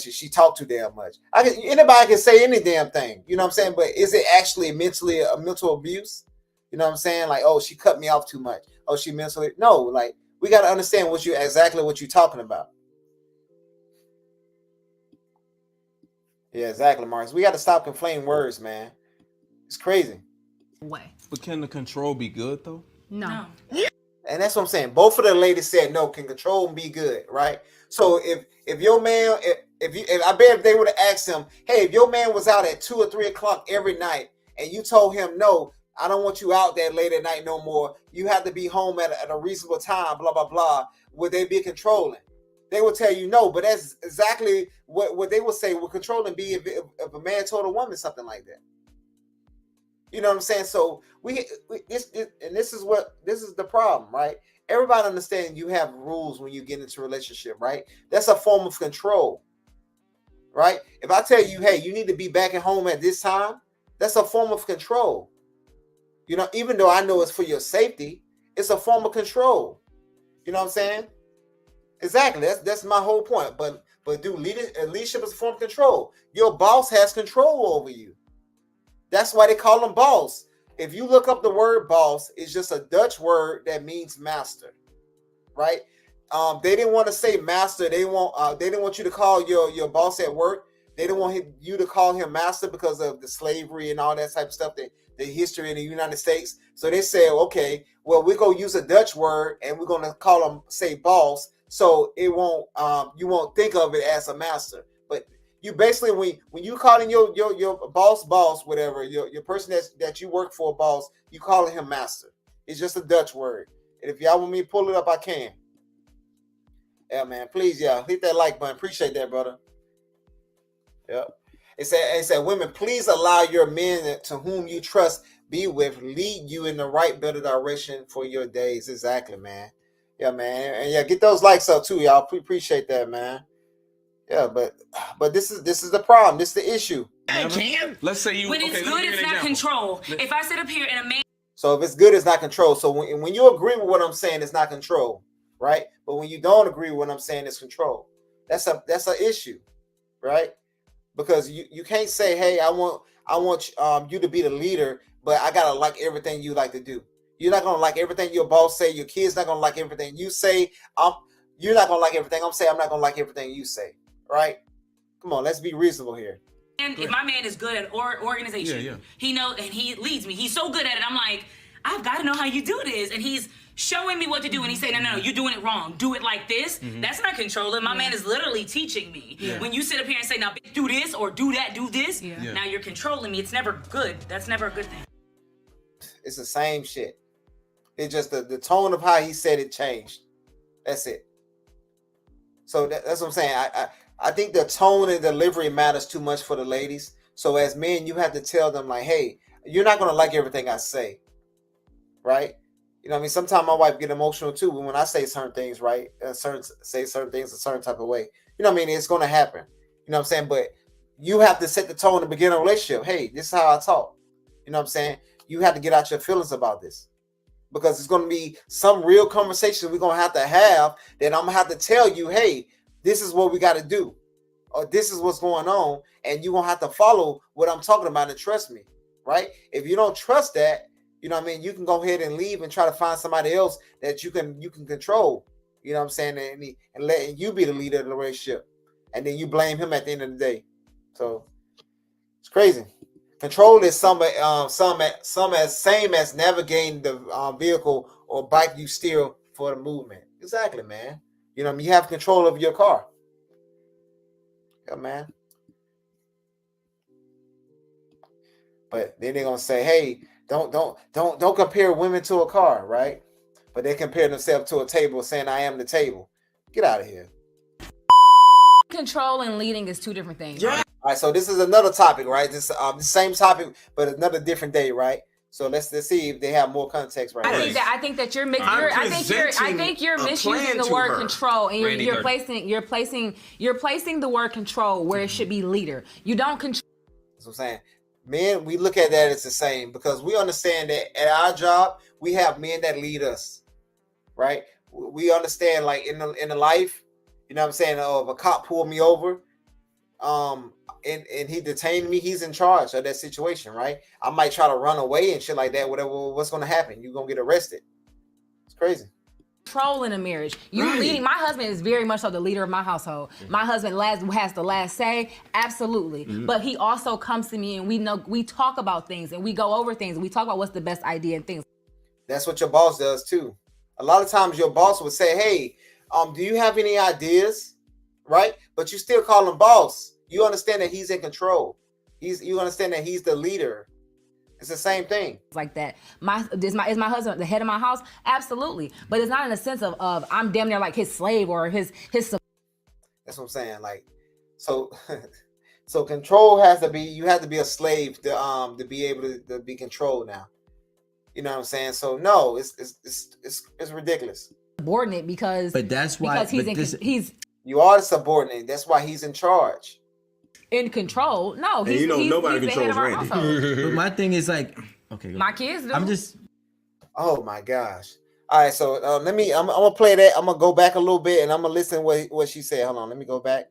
D: she talked too damn much. Anybody can say any damn thing. You know what I'm saying? But is it actually a mental abuse? You know what I'm saying? Like, oh, she cut me off too much. Oh, she mentally. No, like we got to understand exactly what you're talking about. Yeah, exactly, Marcus. We got to stop conflating words, man. It's crazy.
L: Way.
K: But can the control be good though?
L: No.
D: And that's what I'm saying. Both of the ladies said no. Can control and be good, right? So if your man, if I bet if they would have asked him, hey, if your man was out at 2 or 3 o'clock every night, and you told him no, I don't want you out that late at night no more. You have to be home at a reasonable time, blah, blah, blah. Would they be controlling? They would tell you no, but that's exactly what they would say. Would controlling be if a man told a woman something like that? You know what I'm saying? So this is the problem, right? Everybody understands you have rules when you get into a relationship, right? That's a form of control, right? If I tell you, hey, you need to be back at home at this time, that's a form of control. You know, even though I know it's for your safety, it's a form of control. You know what I'm saying? Exactly. That's my whole point. But dude, leadership is a form of control. Your boss has control over you. That's why they call them boss. If you look up the word boss, it's just a Dutch word that means master, right? They didn't want to say master. They didn't want you to call your boss at work. They didn't want you to call him master because of the slavery and all that type of stuff, the history in the United States. So they said, okay, well, we're going to use a Dutch word and we're going to call them, say, boss. So it won't, you won't think of it as a master. But you basically, when you calling your boss, whatever, your person that you work for, boss, you calling him master. It's just a Dutch word. And if y'all want me to pull it up, I can. Yeah, man, please, hit that like button. Appreciate that, brother. Yep. It said, women, please allow your men to whom you trust be with lead you in the right, better direction for your days. Exactly, man. Yeah, man. And get those likes up too, y'all. Appreciate that, man. Yeah, but this is the problem. This is the issue.
K: can. Let's say you.
M: When it's good, it's not control. If I sit up here and a man.
D: So if it's good, it's not control. So when you agree with what I'm saying, it's not control, right? But when you don't agree with what I'm saying, it's control. That's an issue, right? Because you can't say, hey, I want you to be the leader, but I gotta like everything you like to do. You're not gonna like everything your boss say. Your kid's not gonna like everything you say. You're not gonna like everything I'm saying. I'm not gonna like everything you say, right? Come on, let's be reasonable here.
M: And if my man is good at organization, he knows and he leads me. He's so good at it. I'm like, I've got to know how you do this, and he's showing me what to do. And he's saying, no, you're doing it wrong. Do it like this. That's not controlling. My man is literally teaching me. When you sit up here and say, now do this or do that, do this. Now you're controlling me. It's never good. That's never a good thing.
D: It's the same shit. It's just the tone of how he said it changed. That's it. So that's what I'm saying. I think the tone and delivery matters too much for the ladies. So as men, you have to tell them like, hey, you're not going to like everything I say. Right? You know what I mean? Sometimes my wife get emotional too when I say certain things, right? Say certain things a certain type of way. You know what I mean? It's going to happen. You know what I'm saying? But you have to set the tone to begin a relationship. Hey, this is how I talk. You know what I'm saying? You have to get out your feelings about this. Because it's going to be some real conversation we're going to have that I'm going to have to tell you, hey, this is what we got to do. Or this is what's going on. And you're going to have to follow what I'm talking about and trust me. Right? If you don't trust that, you know what I mean, you can go ahead and leave and try to find somebody else that you can control. You know what I'm saying? And letting you be the leader of the relationship. And then you blame him at the end of the day. So it's crazy. Control is some as same as navigating the vehicle or bike you steer for the movement. Exactly, man. You know what I mean? You have control of your car. Yeah, man. But then they're gonna say, hey, don't compare women to a car, right? But they compare themselves to a table, saying I am the table. Get out of here.
L: Control and leading is two different things.
D: Yeah. All right, so this is another topic, right? This the same topic, but another different day, right? So let's see if they have more context, right?
L: I think that you're misusing the word control, and you're placing the word control where it should be leader. You don't control.
D: That's what I'm saying. Men, we look at that as the same because we understand that at our job we have men that lead us, right? We understand, like in the life, you know what I'm saying? If a cop pulled me over, and he detained me, he's in charge of that situation, right? I might try to run away and shit like that. Whatever, what's gonna happen? You're gonna get arrested. It's crazy.
L: Control in a marriage. You leading. My husband is very much so the leader of my household. My husband has the last say, absolutely. But he also comes to me and we talk about things and we go over things and we talk about what's the best idea and things.
D: That's what your boss does too. A lot of times your boss would say, hey, do you have any ideas? Right? But you still call him boss. You understand that he's in control. You understand that he's the leader. It's the same thing.
L: Like that. Is my husband the head of my house? Absolutely. But it's not in the sense of I'm damn near like his slave or his. That's
D: what I'm saying. Like, so control has to be. You have to be a slave to be able to be controlled now. You know what I'm saying? So no, it's ridiculous.
L: Subordinate because.
J: But that's why.
L: Because he's.
D: You are the subordinate. That's why he's in charge.
L: In control. No, he's
N: nobody controls Randy.
J: But my thing is like, okay,
L: my kids do.
J: I'm just.
D: Oh my gosh! All right, so I'm gonna play that. I'm gonna go back a little bit and I'm gonna listen what she said. Hold on, let me go back.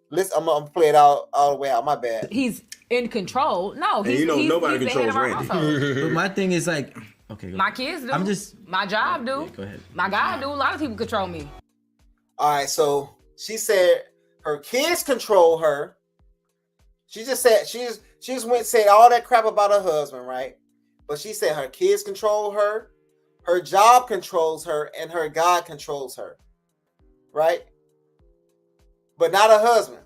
D: Listen, I'm gonna play it all the way out. My bad.
L: He's in control. No, he's
N: nobody controls Randy.
J: But my thing is like, okay,
L: my kids do.
J: I'm just.
L: My job do.
J: Yeah, go ahead.
L: My guy do. A lot of people control me.
D: All right, so she said her kids control her. She just said she just went and said all that crap about her husband, right? But she said her kids control her, her job controls her, and her God controls her, right? But not her husband.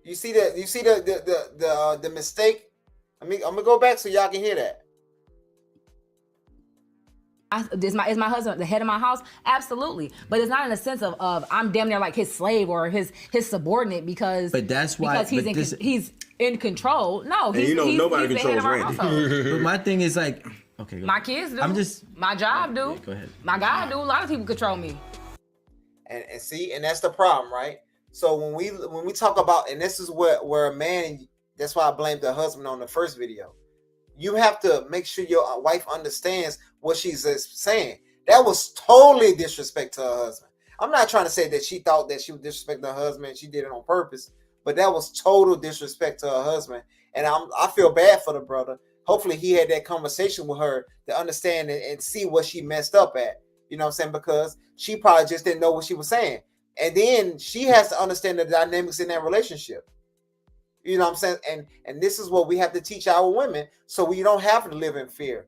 D: You see the mistake? I'm gonna go back so y'all can hear that.
L: Is my husband the head of my house? Absolutely. But it's not in the sense of I'm damn near like his slave or his subordinate because.
J: But that's why.
L: Because he's in control. No, he's
N: nobody
L: he's the head of our
N: controls
L: household.
J: But my thing is like, okay.
L: My kids do.
J: I'm just.
L: My job do.
J: Yeah, go ahead.
L: My guy do. A lot of people control me.
D: And see, and that's the problem, right? So when we talk about, and this is where a man, that's why I blamed the husband on the first video. You have to make sure your wife understands what she's saying. That was totally disrespect to her husband. I'm not trying to say that she thought that she was disrespecting her husband and she did it on purpose, but that was total disrespect to her husband. And I feel bad for the brother. Hopefully he had that conversation with her to understand and see what she messed up at. You know what I'm saying? Because she probably just didn't know what she was saying. And then she has to understand the dynamics in that relationship. You know what I'm saying? And this is what we have to teach our women, so we don't have to live in fear,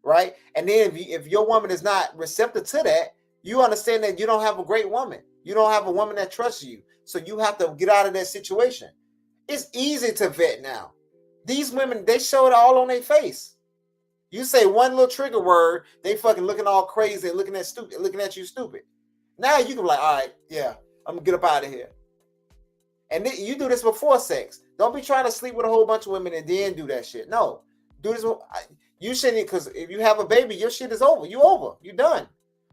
D: right? And then if your woman is not receptive to that, you understand that you don't have a great woman. You don't have a woman that trusts you. So you have to get out of that situation. It's easy to vet now. These women, they show it all on their face. You say one little trigger word, they fucking looking all crazy and looking at you stupid. Now you can be like, all right, yeah, I'm gonna get up out of here. And you do this before sex. Don't be trying to sleep with a whole bunch of women and then do that shit. No, do this. You shouldn't, because if you have a baby, your shit is over. You over. You done.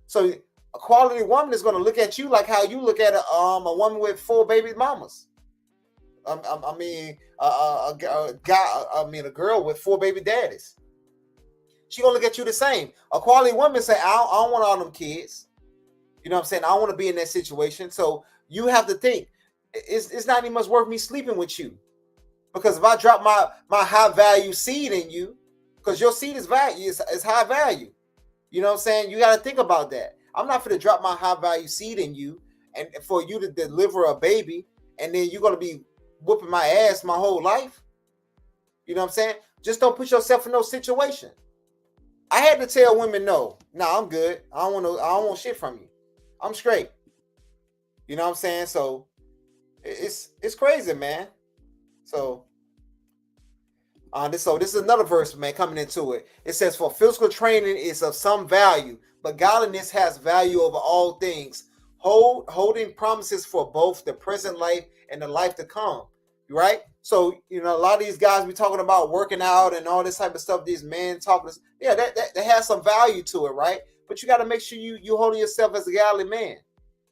D: So a quality woman is going to look at you like how you look at a woman with 4 baby mamas. I mean, a girl with 4 baby daddies. She gonna look at you the same. A quality woman say, I don't want all them kids. You know what I'm saying? I don't want to be in that situation. So you have to think, it's not even much worth me sleeping with you. Because if I drop my high value seed in you, because your seed is high value. You know what I'm saying? You got to think about that. I'm not going to drop my high value seed in you and for you to deliver a baby, and then you're going to be whooping my ass my whole life. You know what I'm saying? Just don't put yourself in no situation. I had to tell women, no, I'm good. I don't want shit from you. I'm straight. You know what I'm saying? So it's crazy, man. So this is another verse, man, coming into it. It says, for physical training is of some value, but godliness has value over all things, holding promises for both the present life and the life to come. Right? So, you know, a lot of these guys be talking about working out and all this type of stuff, these men talking, yeah, that has some value to it, right? But you got to make sure you holding yourself as a godly man.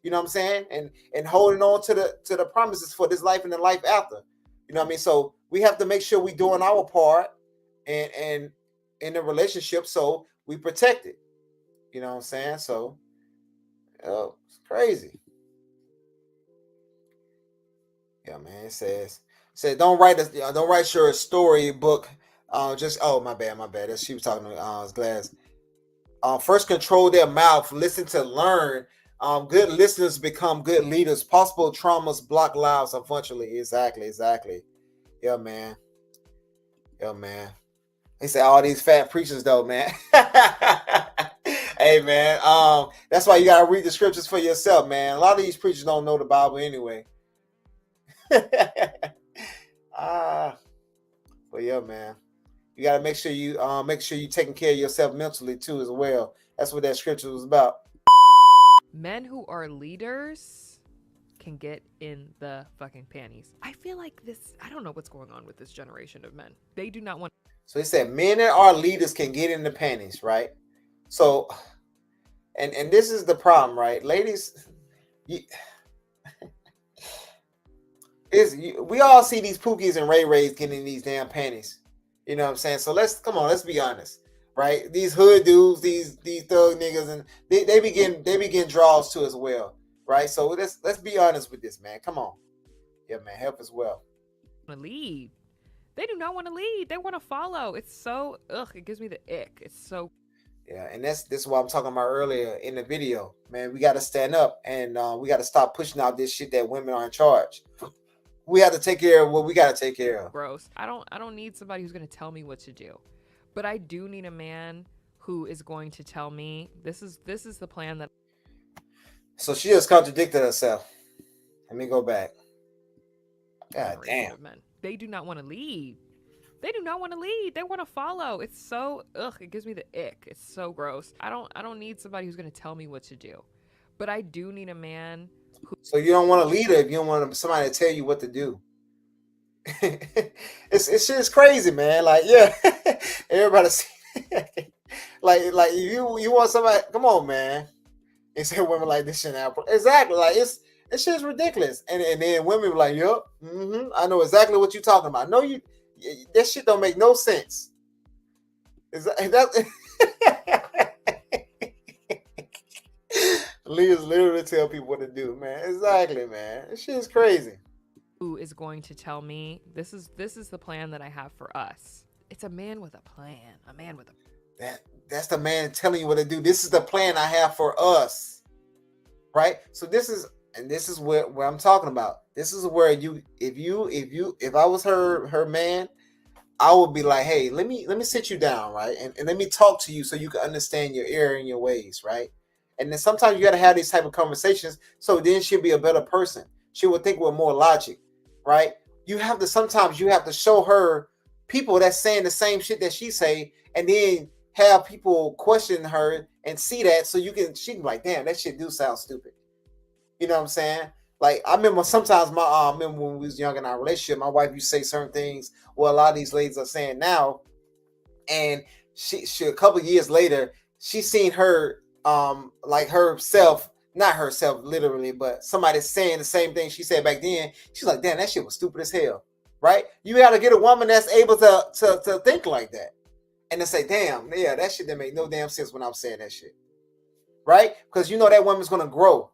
D: You know what I'm saying? And holding on to the promises for this life and the life after. You know what I mean? So we have to make sure we doing our part and in the relationship, so we protect it. You know what I'm saying? So it's crazy. Yeah, man. It says don't write your storybook. My bad. She was talking to Glass. First, control their mouth. Listen to learn. Good listeners become good leaders. Possible traumas block lives, unfortunately. Exactly. Yeah, man. They say all these fat preachers, though, man. Hey, man. That's why you gotta read the scriptures for yourself, man. A lot of these preachers don't know the Bible anyway. But yeah, man. You gotta make sure you taking care of yourself mentally too, as well. That's what that scripture was about.
O: Men who are leaders can get in the fucking panties. I feel like I don't know what's going on with this generation of men. They do not want.
D: So he said men that are leaders can get in the panties, right? So, and this is the problem, right? Ladies, we all see these Pookies and Ray Rays getting in these damn panties. You know what I'm saying? So let's be honest. Right, these hood dudes, these thug niggas, and they begin draws too as well, right? So let's be honest with this, man. Come on, yeah, man, help as well.
O: Lead. They do not want to lead. They want to follow. It's so it gives me the ick. It's so.
D: Yeah, and this is what I'm talking about earlier in the video, man. We got to stand up and we got to stop pushing out this shit that women are in charge. We have to take care of what we got to take care of.
O: Gross. I don't need somebody who's going to tell me what to do. But I do need a man who is going to tell me this is the plan that.
D: So she just contradicted herself. Let me go back. God damn.
O: Men. They do not want to lead. They do not want to lead. They want to follow. It's so it gives me the ick. It's so gross. I don't need somebody who's going to tell me what to do. But I do need a man who.
D: So you don't want a leader if you don't want somebody to tell you what to do. It's shit's crazy, man. Like, yeah, everybody see like you want somebody. Come on, man. They say women like this shit now. Exactly. Like That shit's ridiculous. And then women be like, yup, I know exactly what you're talking about. No, that shit don't make no sense. Leaders literally tell people what to do, man. Exactly, man. This shit is crazy.
O: Who is going to tell me this is the plan that I have for us? It's a man with a plan. A man with a
D: that's the man telling you what to do. This is the plan I have for us. Right? So this is where I'm talking about. This is where if I was her man, I would be like, hey, let me sit you down, right? And let me talk to you so you can understand your error and your ways, right? And then sometimes you got to have these type of conversations so then she'll be a better person. She will think with more logic, right? Sometimes you have to show her people that's saying the same shit that she say, and then have people question her and see that so she can be like, damn, that shit do sound stupid. You know what I'm saying? Like, I remember sometimes remember when we was young in our relationship, my wife used to say certain things what a lot of these ladies are saying now. And she a couple of years later, she seen her, like herself, not herself literally, but somebody saying the same thing she said back then. She's like, damn, that shit was stupid as hell. Right? You got to get a woman that's able to think like that. And to say, damn, yeah, that shit didn't make no damn sense when I'm saying that shit. Right? Because you know that woman's going to grow.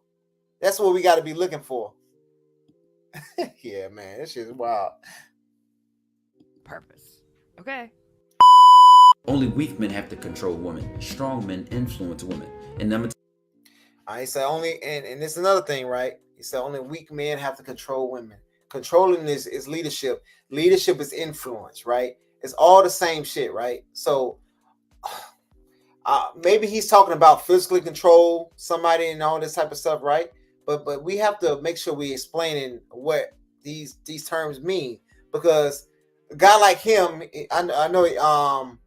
D: That's what we got to be looking for. Yeah, man, this shit is wild.
O: Purpose. Okay.
P: Only weak men have to control women. Strong men influence women. And number
D: I say only, and it's another thing, right? He said only weak men have to control women. Controlling is leadership. Leadership is influence, right? It's all the same shit, right? So maybe he's talking about physically control somebody and all this type of stuff, right? But we have to make sure we explaining what these terms mean, because a guy like him, I know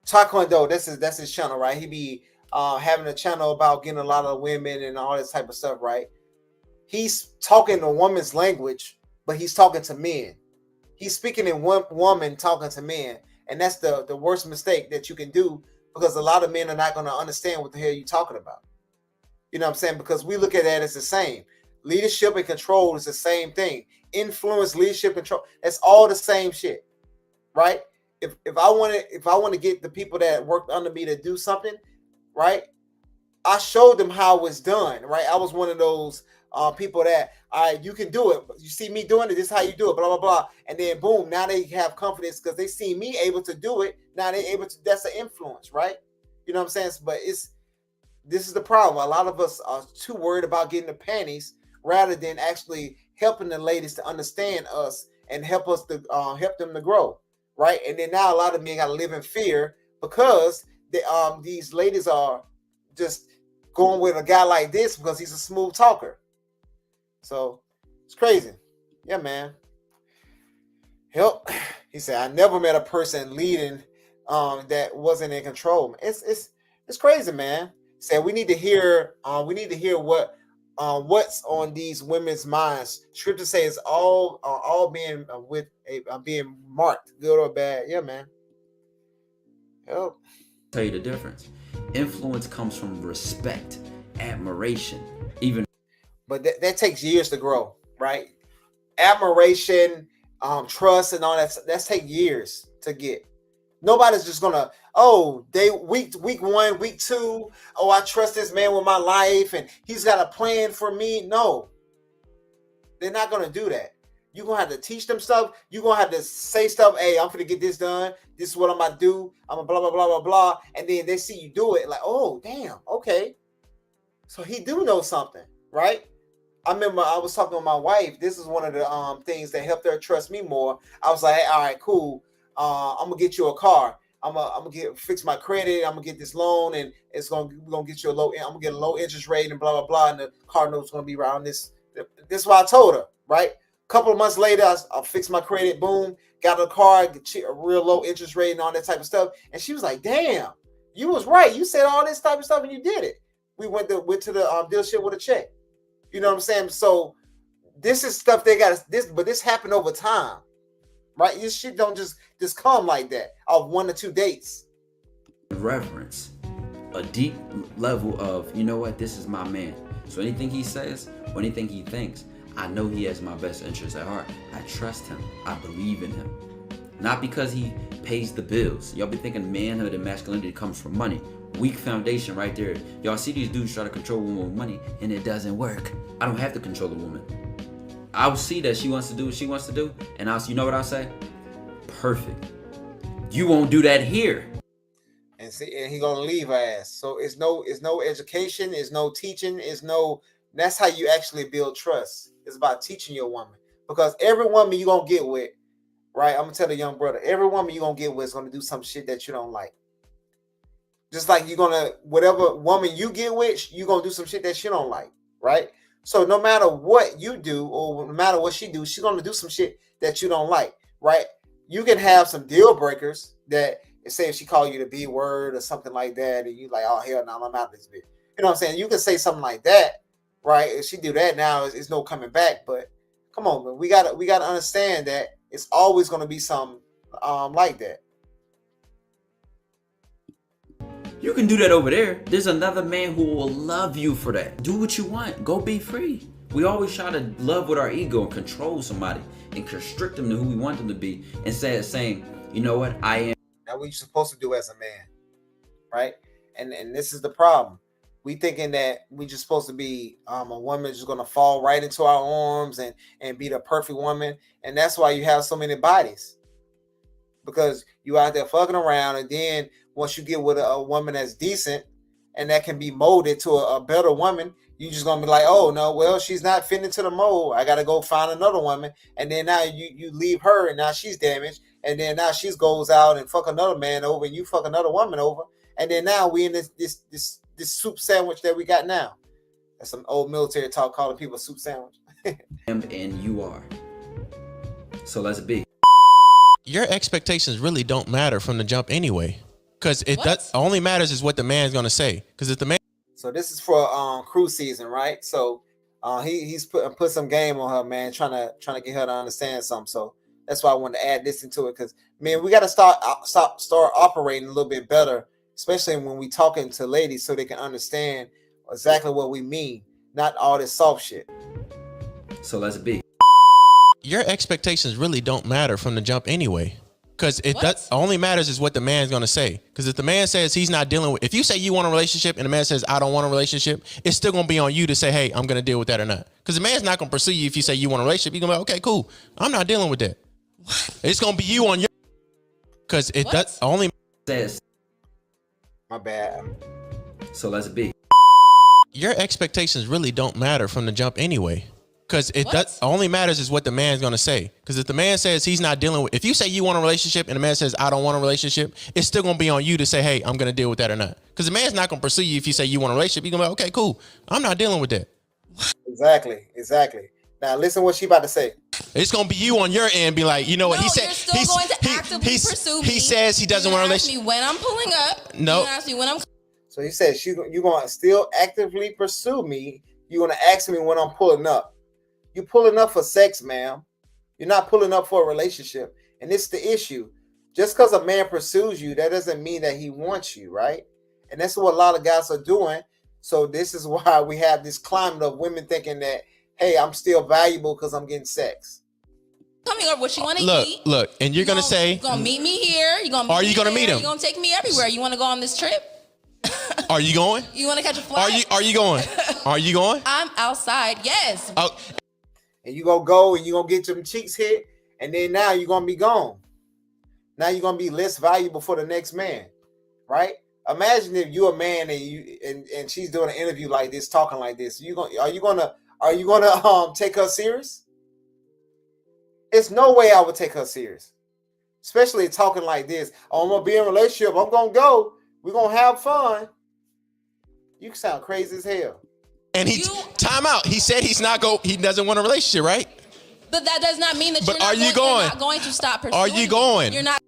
D: Taekwondo, that's his channel, right? He be having a channel about getting a lot of women and all this type of stuff, right? He's talking a woman's language, but he's talking to men. He's speaking in one woman talking to men, and that's the worst mistake that you can do, because a lot of men are not going to understand what the hell you're talking about. You know what I'm saying? Because we look at that as the same. Leadership and control is the same thing. Influence, leadership, control, that's all the same shit, right? If I want to get the people that worked under me to do something, right? I showed them how it's done, right? I was one of those people that, all right, you can do it. You see me doing it, this is how you do it, blah, blah, blah. And then boom, now they have confidence because they see me able to do it. Now they're able to, that's an influence, right? You know what I'm saying? But this is the problem. A lot of us are too worried about getting the panties rather than actually helping the ladies to understand us and help us to help them to grow, right? And then now a lot of men got to live in fear because these ladies are just going with a guy like this because he's a smooth talker. So it's crazy. Yeah, man. Help. He said, I never met a person leading that wasn't in control. It's crazy, man. Said we need to hear what's on these women's minds. Scripture says all being being marked, good or bad. Yeah, man. Help.
P: tell you the difference. Influence comes from respect, admiration, even.
D: But that takes years to grow, right? Admiration, trust, and all that take years to get. Nobody's just gonna, week 1, week 2, I trust this man with my life and he's got a plan for me. No, they're not gonna do that. You're gonna have to teach them stuff. You're gonna have to say stuff. Hey, I'm gonna get this done. This is what I'm gonna do. I'm gonna blah blah blah blah blah. And then they see you do it, like, oh damn, okay. So he do know something, right? I remember I was talking with my wife. This is one of the things that helped her trust me more. I was like, hey, all right, cool. I'm gonna get you a car. I'm gonna fix my credit. I'm gonna get this loan, and we're gonna get you I'm gonna get a low interest rate and blah blah blah. And the car note's gonna be around this. This is what I told her, right? A couple of months later, I fixed my credit. Boom, got a car, a real low interest rate, and all that type of stuff. And she was like, "Damn, you was right. You said all this type of stuff, and you did it." We went to the dealership with a check. You know what I'm saying? So this is stuff they got but this happened over time, right? This shit don't just come like that off 1 or 2 dates.
P: Reverence, a deep level of, you know what, this is my man. So anything he says or anything he thinks, I know he has my best interests at heart. I trust him. I believe in him. Not because he pays the bills. Y'all be thinking manhood and masculinity comes from money. Weak foundation right there. Y'all see these dudes try to control a woman with money, and it doesn't work. I don't have to control a woman. I'll see that she wants to do what she wants to do, and you know what I'll say? Perfect. You won't do that here.
D: And he gonna leave her ass. So it's no education, it's no teaching, that's how you actually build trust. It's about teaching your woman. Because every woman you gonna get with, right? I'm gonna tell the young brother, every woman you gonna get with is gonna do some shit that you don't like. Just like whatever woman you get with, you gonna do some shit that she don't like, right? So no matter what you do or no matter what she do, she's gonna do some shit that you don't like, right? You can have some deal breakers that say if she call you the B word or something like that, and you like, oh hell no, I'm out of this bitch. You know what I'm saying? You can say something like that, right? If she do that now, it's no coming back. But come on, man, we gotta understand that it's always gonna be some like that.
P: You can do that over there. There's another man who will love you for that. Do what you want. Go be free. We always try to love with our ego and control somebody and constrict them to who we want them to be instead of saying, you know what, I am.
D: That's what you're supposed to do as a man, right? And this is the problem. We thinking that we just supposed to be a woman just gonna fall right into our arms and be the perfect woman, and that's why you have so many bodies, because you out there fucking around, and then once you get with a woman that's decent and that can be molded to a better woman, you just gonna be like, oh no, well she's not fitting into the mold. I gotta go find another woman, and then now you leave her, and now she's damaged. And then now she goes out and fuck another man over, and you fuck another woman over, and then now we in this soup sandwich that we got now. That's some old military talk, calling people soup sandwich.
P: And you are. So let's be.
C: Your expectations really don't matter from the jump anyway, because only matters is what the man's gonna say. Because if the man.
D: So this is for cruise season, right? So he's put some game on her, man, trying to get her to understand something. So that's why I wanted to add this into it, because man, we got to start operating a little bit better, especially when we talking to ladies, so they can understand exactly what we mean, not all this soft shit.
P: So let's be.
C: Your expectations really don't matter from the jump anyway, because only matters is what the man's gonna say. Because if the man says he's not dealing with, if you say you want a relationship and the man says I don't want a relationship, it's still gonna be on you to say, hey, I'm gonna deal with that or not. Because the man's not gonna pursue you if you say you want a relationship. He's gonna be like, okay, cool, I'm not dealing with that. It's gonna be you on your, because only
P: says.
D: My bad.
P: So let's be.
C: Your expectations really don't matter from the jump anyway, because only matters is what the man's gonna say. Because if the man says he's not dealing with, if you say you want a relationship and the man says I don't want a relationship, it's still gonna be on you to say, hey, I'm gonna deal with that or not. Because the man's not gonna pursue you if you say you want a relationship. He's gonna be like, okay, cool, I'm not dealing with that.
D: Exactly. Now listen what she about to say.
C: It's gonna be you on your end, be like, you know what he said.
Q: You're still going to actively pursue me.
C: He says he doesn't want a relationship.
Q: Ask me when I'm pulling up.
C: No.
Q: You ask me when I'm.
D: So he says you're gonna still actively pursue me. You're gonna ask me when I'm pulling up. You're pulling up for sex, ma'am. You're not pulling up for a relationship, and it's the issue. Just because a man pursues you, that doesn't mean that he wants you, right? And that's what a lot of guys are doing. So this is why we have this climate of women thinking that, hey, I'm still valuable because I'm getting sex.
Q: Tell me what you want to eat.
C: Look, and you're gonna say,
Q: you're gonna meet me here. You're gonna.
C: Are you gonna meet him?
Q: You're gonna take me everywhere. You want to go on this trip?
C: Are you going?
Q: You want to catch a flight?
C: Are you going? Are you going?
Q: I'm outside. Yes.
D: Oh. And you gonna go and you gonna get your cheeks hit, and then now you're gonna be gone. Now you're gonna be less valuable for the next man, right? Imagine if you're a man and she's doing an interview like this, talking like this. Are you gonna take her serious? It's no way I would take her serious, especially talking like this. Oh, I'm gonna be in a relationship. I'm gonna go. We're gonna have fun. You sound crazy as hell.
C: And time out. He said he doesn't want a relationship, right?
Q: But that does not mean that you're not going to stop pursuing.
C: Are you going?
Q: You're not.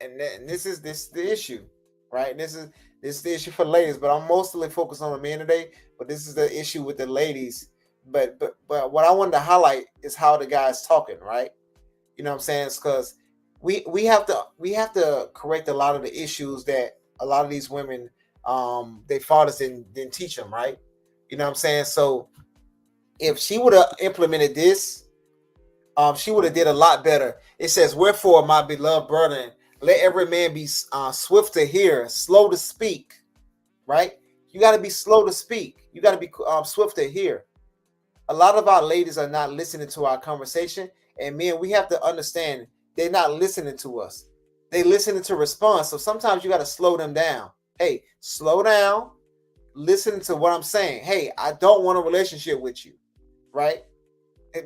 D: And this is the issue, right? This is the issue for ladies, but I'm mostly focused on the men today. But this is the issue with the ladies. But what I wanted to highlight is how the guy's talking, right? You know what I'm saying? It's because we have to correct a lot of the issues that a lot of these women their fathers didn't teach them, right? You know what I'm saying? So if she would have implemented this, she would have did a lot better. It says, "Wherefore, my beloved brethren, let every man be swift to hear, slow to speak." Right? You got to be slow to speak. You got to be swift to hear. A lot of our ladies are not listening to our conversation, and men, we have to understand they're not listening to us. They listening to response. So sometimes you got to slow them down. Hey, slow down. Listen to what I'm saying. Hey, I don't want a relationship with you, right?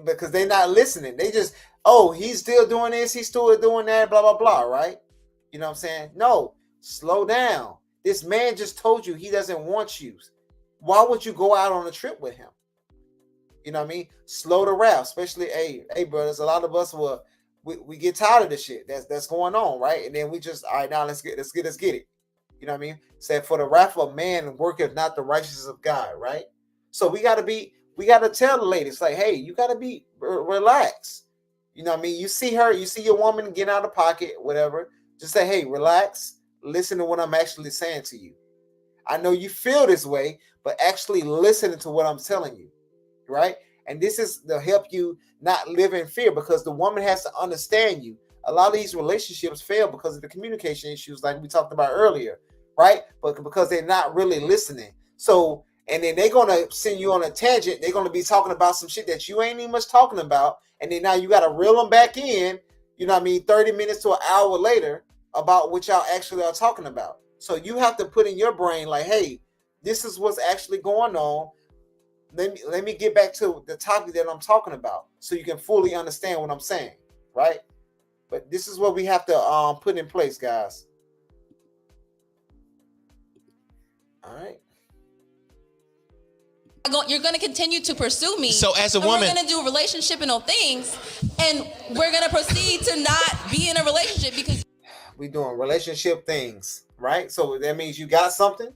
D: Because they're not listening. They just, oh, he's still doing this, he's still doing that, blah, blah, blah, right? You know what I'm saying? No, slow down. This man just told you he doesn't want you. Why would you go out on a trip with him? You know what I mean? Slow the rap, especially, hey, brothers, a lot of us we get tired of this shit that's going on, right? And then we just, all right, now let's get it. You know what I mean? Said, for the wrath of man worketh not the righteousness of God, right? So we got to tell the ladies, like, hey, you got to be relax. You know what I mean? You see your woman get out of pocket, whatever. Just say, hey, relax. Listen to what I'm actually saying to you. I know you feel this way, but actually listen to what I'm telling you, right? And this is to help you not live in fear, because the woman has to understand you. A lot of these relationships fail because of the communication issues, like we talked about earlier, right? But because they're not really listening. So, and then they're going to send you on a tangent. They're going to be talking about some shit that you ain't even much talking about. And then now you got to reel them back in, you know what I mean, 30 minutes to an hour later about what y'all actually are talking about. So you have to put in your brain like, hey, this is what's actually going on. Let me get back to the topic that I'm talking about so you can fully understand what I'm saying, right? But this is what we have to put in place, guys. All right.
Q: You're going to continue to pursue me.
C: So as a woman,
Q: we're going to do relationship and all things, and we're going to proceed to not be in a relationship because
D: we doing relationship things, right? So that means you got something.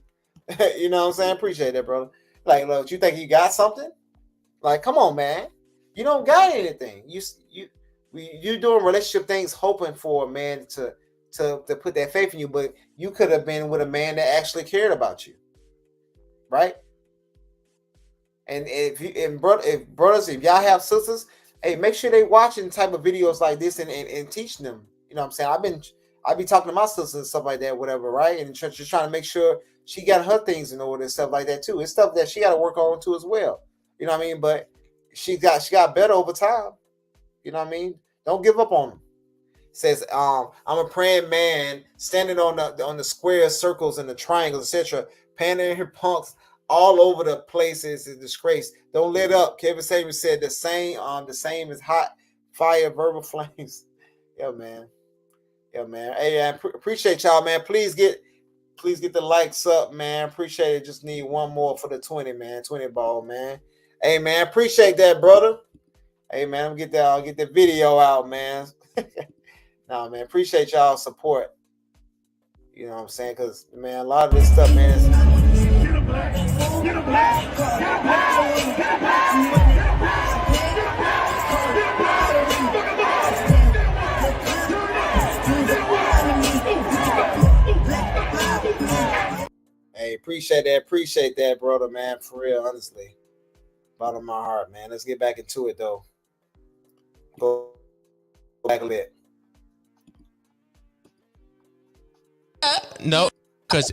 D: You know what I'm saying? Appreciate that, brother. Like, look, you think you got something? Like, come on, man. You don't got anything. You doing relationship things, hoping for a man to put that faith in you, but you could have been with a man that actually cared about you, right? And if brothers, if y'all have sisters, hey, make sure they watching type of videos like this and teaching them. You know what I'm saying? I be talking to my sisters and stuff like that, whatever, right? And just trying to make sure she got her things in order and stuff like that too. It's stuff that she got to work on too as well. You know what I mean? But she got better over time. You know what I mean? Don't give up on them. Says, I'm a praying man standing on the squares, circles, and the triangles, etc. Pandering punks all over the place is a disgrace. Don't let up. Kevin Samuel said the same is hot fire, verbal flames. Yeah, man. Hey, I appreciate y'all, man. Please get the likes up, man. Appreciate it. Just need one more for the 20, man. 20 ball, man. Hey, man. Appreciate that, brother. Hey, man. I'll get the video out, man. No, man. Appreciate y'all support. You know what I'm saying? Because, man, a lot of this stuff, man, hey, appreciate that, brother, man. For real, honestly. Bottom of my heart, man. Let's get back into it, though. Go back a bit.
C: No, because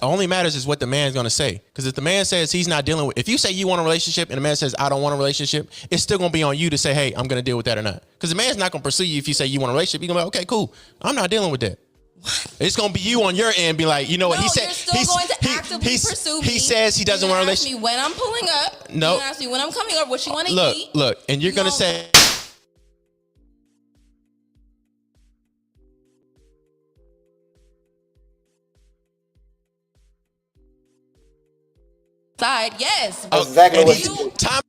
C: only matters is what the man's going to say. Because if the man says he's not dealing with, if you say you want a relationship and the man says I don't want a relationship, it's still going to be on you to say, hey, I'm going to deal with that or not. Because the man's not going to pursue you if you say you want a relationship. You're going to be like, okay, cool. I'm not dealing with that. It's going to be you on your end, be like, you know what?
Q: No, he said, you're still going to actively pursue me.
C: He says he doesn't want a relationship.
Q: You when I'm pulling up.
C: No.
Q: You ask me when I'm coming up, what you want to eat.
C: Look, and you're going to say.
Q: Side, yes.
D: That's exactly what you time.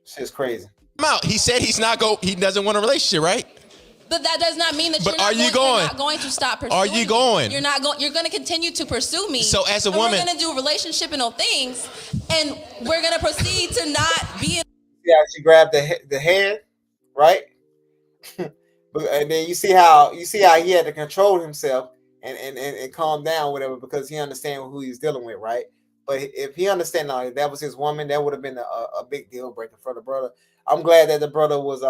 D: Shit's crazy.
C: He said he doesn't want a relationship, right?
Q: But that does not mean that you're not going to stop pursuing.
C: Are you going?
Q: You're not going. You're going to continue to pursue me.
C: So as a woman,
Q: we're going to do relationship and all things, and we're going to proceed to not be in.
D: Yeah, she grabbed the head, right? And then you see how he had to control himself. and calm down, whatever, because he understands who he's dealing with, right? But if he understand that was his woman, that would have been a big deal breaker for the brother. I'm glad that the brother was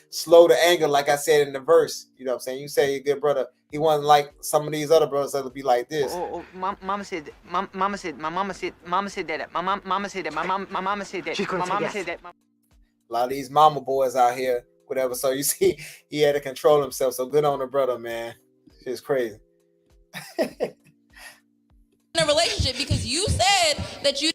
D: slow to anger, like I said in the verse. You know what I'm saying? You say a good brother. He wasn't like some of these other brothers that'll be like this.
R: Mama said that. My mama said that. My mama said that. My mama said that. My mama said that. My mama said that.
D: A lot of these mama boys out here, whatever. So you see, he had to control himself. So good on the brother, man. It's crazy.
Q: In a relationship because you said that you.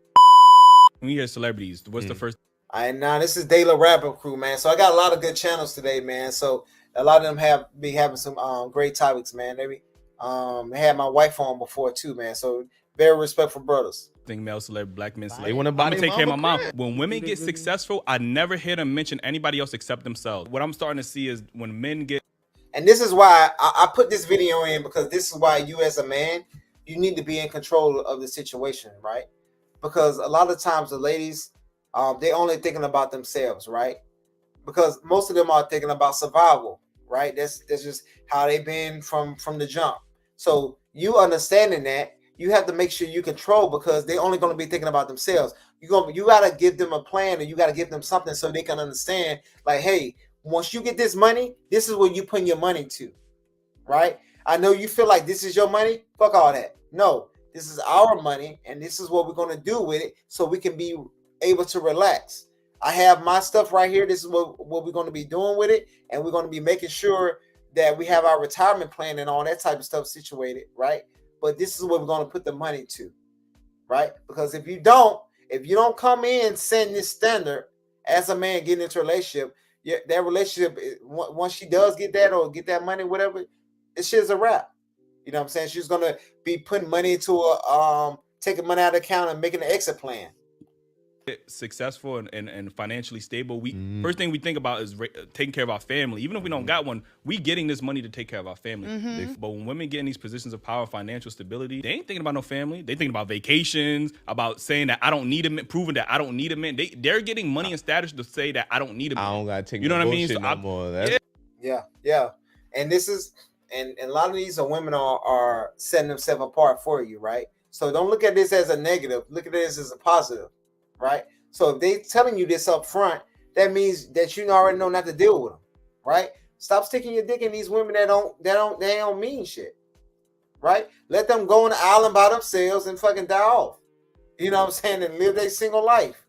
K: When you hear celebrities, what's the first?
D: All right, now this is De La Rapper Crew, man. So I got a lot of good channels today, man. So a lot of them be having some great topics, man. They had my wife on before too, man. So very respectful brothers.
K: Think male celebrity, black men celebrity.
S: They want to buy
K: take care of my mom.
S: crib.
K: When women get successful, I never hear them mention anybody else except themselves. What I'm starting to see is when men get.
D: And this is why I put this video in, because this is why you as a man, you need to be in control of the situation, right? Because a lot of times the ladies, they only thinking about themselves, right? Because most of them are thinking about survival, right? That's just how they've been from the jump. So you understanding that, you have to make sure you control, because they're only going to be thinking about themselves. You got to give them a plan, or you got to give them something so they can understand, like, hey, once you get this money, this is where you put your money to, right? I know you feel like this is your money. Fuck all that. No, this is our money, and this is what we're going to do with it so we can be able to relax. I have my stuff right here. This is what we're going to be doing with it, and we're going to be making sure that we have our retirement plan and all that type of stuff situated, right? But this is what we're going to put the money to, right? Because if you don't come in setting this standard as a man getting into a relationship, that relationship, once she does get that or get that money, whatever, it's just a wrap. You know what I'm saying? She's going to be putting money into taking money out of the account and making an exit plan.
K: Successful and financially stable, first thing we think about is taking care of our family. Even if we don't got one, we getting this money to take care of our family. But when women get in these positions of power, financial stability, they ain't thinking about no family. They thinking about vacations, about saying that I don't need a man, proving that I don't need a man. They're getting money and status to say that I don't need a man.
S: I don't gotta take.
K: You know
S: no
K: what I mean?
S: bullshit
K: So
S: no more.
D: Yeah. And this is, and a lot of these women are setting themselves apart for you, right? So don't look at this as a negative. Look at this as a positive. Right? So if they telling you this up front, that means that you already know not to deal with them, right? Stop sticking your dick in these women that don't mean shit, right? Let them go on the island by themselves and fucking die off. You know what I'm saying? And live their single life.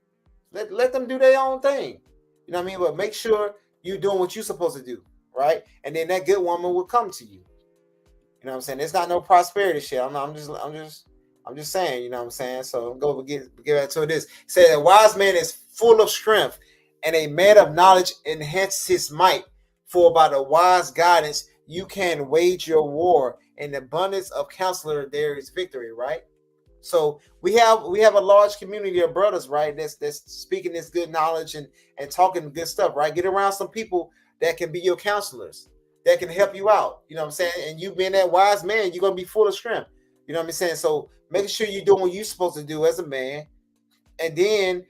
D: Let them do their own thing. You know what I mean? But make sure you're doing what you're supposed to do, right? And then that good woman will come to you. You know what I'm saying? It's not no prosperity shit. I'm just saying, you know what I'm saying? So go get back to this. It says a wise man is full of strength, and a man of knowledge enhances his might. For by the wise guidance you can wage your war. In the abundance of counselor there is victory, right? So we have a large community of brothers, right? That's speaking this good knowledge and talking good stuff, right? Get around some people that can be your counselors, that can help you out. You know what I'm saying? And you being that wise man, you're gonna be full of strength. You know what I'm saying? So making sure you're doing what you're supposed to do as a man, and then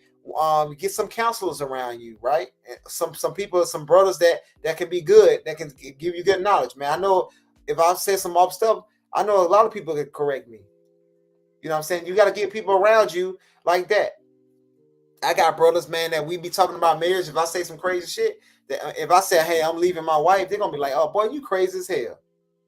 D: get some counselors around you, right? Some people, some brothers that can be good, that can give you good knowledge, man. I know if I say some off stuff, I know a lot of people can correct me. You know what I'm saying? You got to get people around you like that. I got brothers, man, that we be talking about marriage. If I say some crazy shit, that if I say, hey, I'm leaving my wife, they're gonna be like, oh boy, you crazy as hell.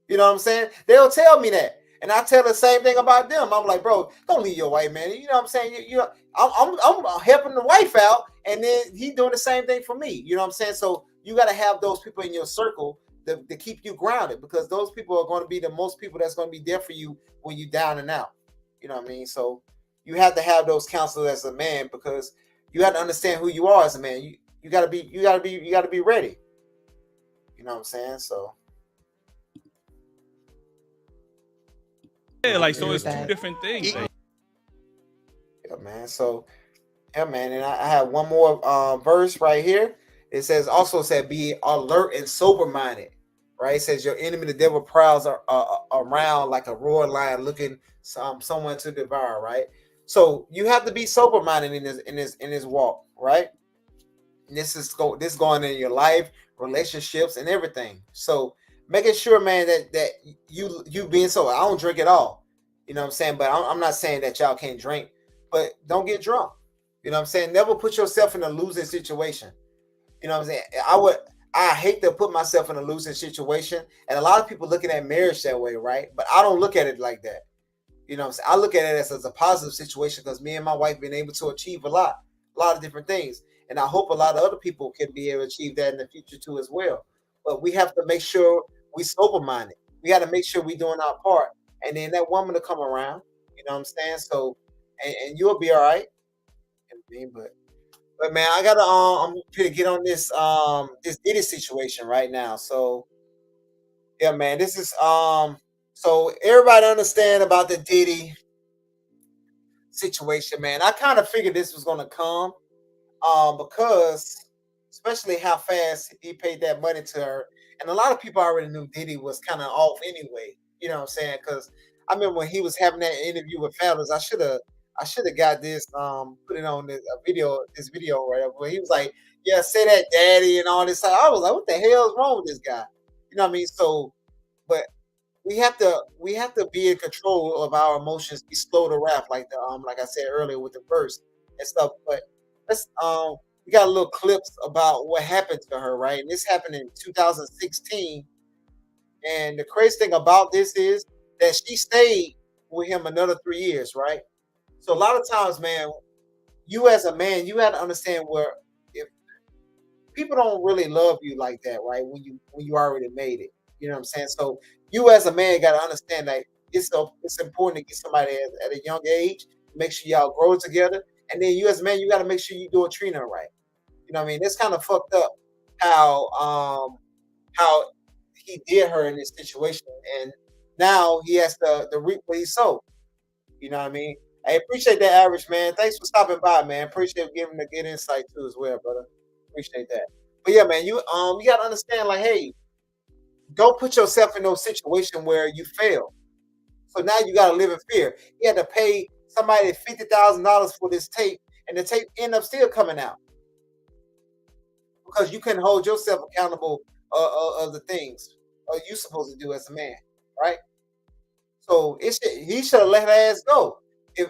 D: You know what I'm saying? They'll tell me that. And I tell the same thing about them. I'm like, bro, don't leave your wife, man. You know what I'm saying? I'm helping the wife out, and then he doing the same thing for me. You know what I'm saying? So you got to have those people in your circle to keep you grounded, because those people are going to be the most people that's going to be there for you when you're down and out. You know what I mean? So you have to have those counselors as a man, because you have to understand who you are as a man. You gotta be ready. You know what I'm saying? So.
K: Yeah, like, so it's two different things.
D: Yeah, man. So, yeah, man. And I have one more verse right here. It says, be alert and sober-minded, right? It says, your enemy, the devil, prowls around like a roaring lion looking someone to devour, right? So you have to be sober-minded in this walk, right? And this is going in your life, relationships, and everything. So making sure, man, that you being sober. I don't drink at all. You know what I'm saying? But I'm not saying that y'all can't drink, but don't get drunk. You know what I'm saying? Never put yourself in a losing situation. You know what I'm saying? I hate to put myself in a losing situation. And a lot of people looking at marriage that way, right? But I don't look at it like that. You know what I'm saying? I look at it as a positive situation because me and my wife been able to achieve a lot of different things. And I hope a lot of other people can be able to achieve that in the future too as well. But we have to make sure we sober minded. We got to make sure we doing our part. And then that woman to come around. You know what I'm saying? So and you'll be all right. I mean, but man, I gotta I'm gonna get on this Diddy situation right now. So yeah, man, this is so everybody understand about the Diddy situation, man. I kind of figured this was gonna come because especially how fast he paid that money to her. And a lot of people already knew Diddy was kind of off anyway. You know what I'm saying? Because I remember when he was having that interview with Fabulous, I should have got this put it on this video or whatever. Where he was like, "Yeah, say that, daddy," and all this. I was like, "What the hell is wrong with this guy?" You know what I mean? So, but we have to be in control of our emotions. Be slow to wrath, like I said earlier with the verse and stuff. But let's we got a little clips about what happened to her, right? And this happened in 2016. And the crazy thing about this is that she stayed with him another 3 years, right? So a lot of times, man, you as a man, you have to understand where if people don't really love you like that, right? When you already made it, you know what I'm saying. So you as a man got to understand that it's important to get somebody at a young age. Make sure y'all grow together, and then you as a man, you got to make sure you do a Trina right. You know what I mean? It's kind of fucked up how he did her in this situation, and now he has to reap what he sowed. You know what I mean? I appreciate that, average man. Thanks for stopping by, man. Appreciate giving the good insight too as well, brother. Appreciate that. But yeah, man, you gotta understand, like, hey, don't put yourself in no situation where you fail. So now you gotta live in fear. He had to pay somebody $50,000 for this tape, and the tape ended up still coming out because you couldn't hold yourself accountable of the things you supposed to do as a man, right? So he should have let her ass go. If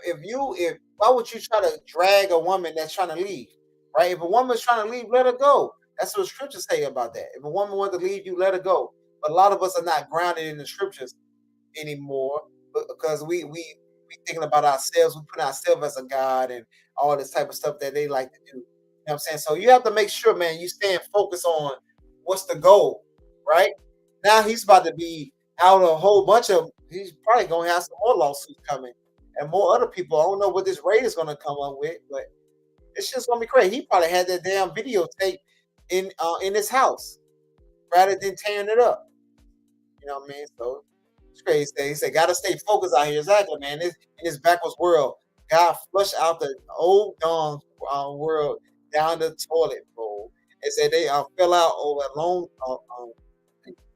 D: why would you try to drag a woman that's trying to leave, right? If a woman's trying to leave, let her go. That's what the scriptures say about that. If a woman wants to leave you, let her go. But a lot of us are not grounded in the scriptures anymore because we thinking about ourselves. We put ourselves as a god and all this type of stuff that they like to do. You know what I'm saying? So you have to make sure, man, you stay focused on what's the goal, right? Now he's about to be out a whole bunch of. He's probably going to have some more lawsuits coming and more other people. I don't know what this raid is going to come up with, but it's just going to be crazy. He probably had that damn videotape in his house rather than tearing it up. You know what I mean? So it's crazy. He said, "Gotta stay focused out here." Exactly, man. In this backwards world, God flush out the old dung world down the toilet bowl. And said they fell out over a long.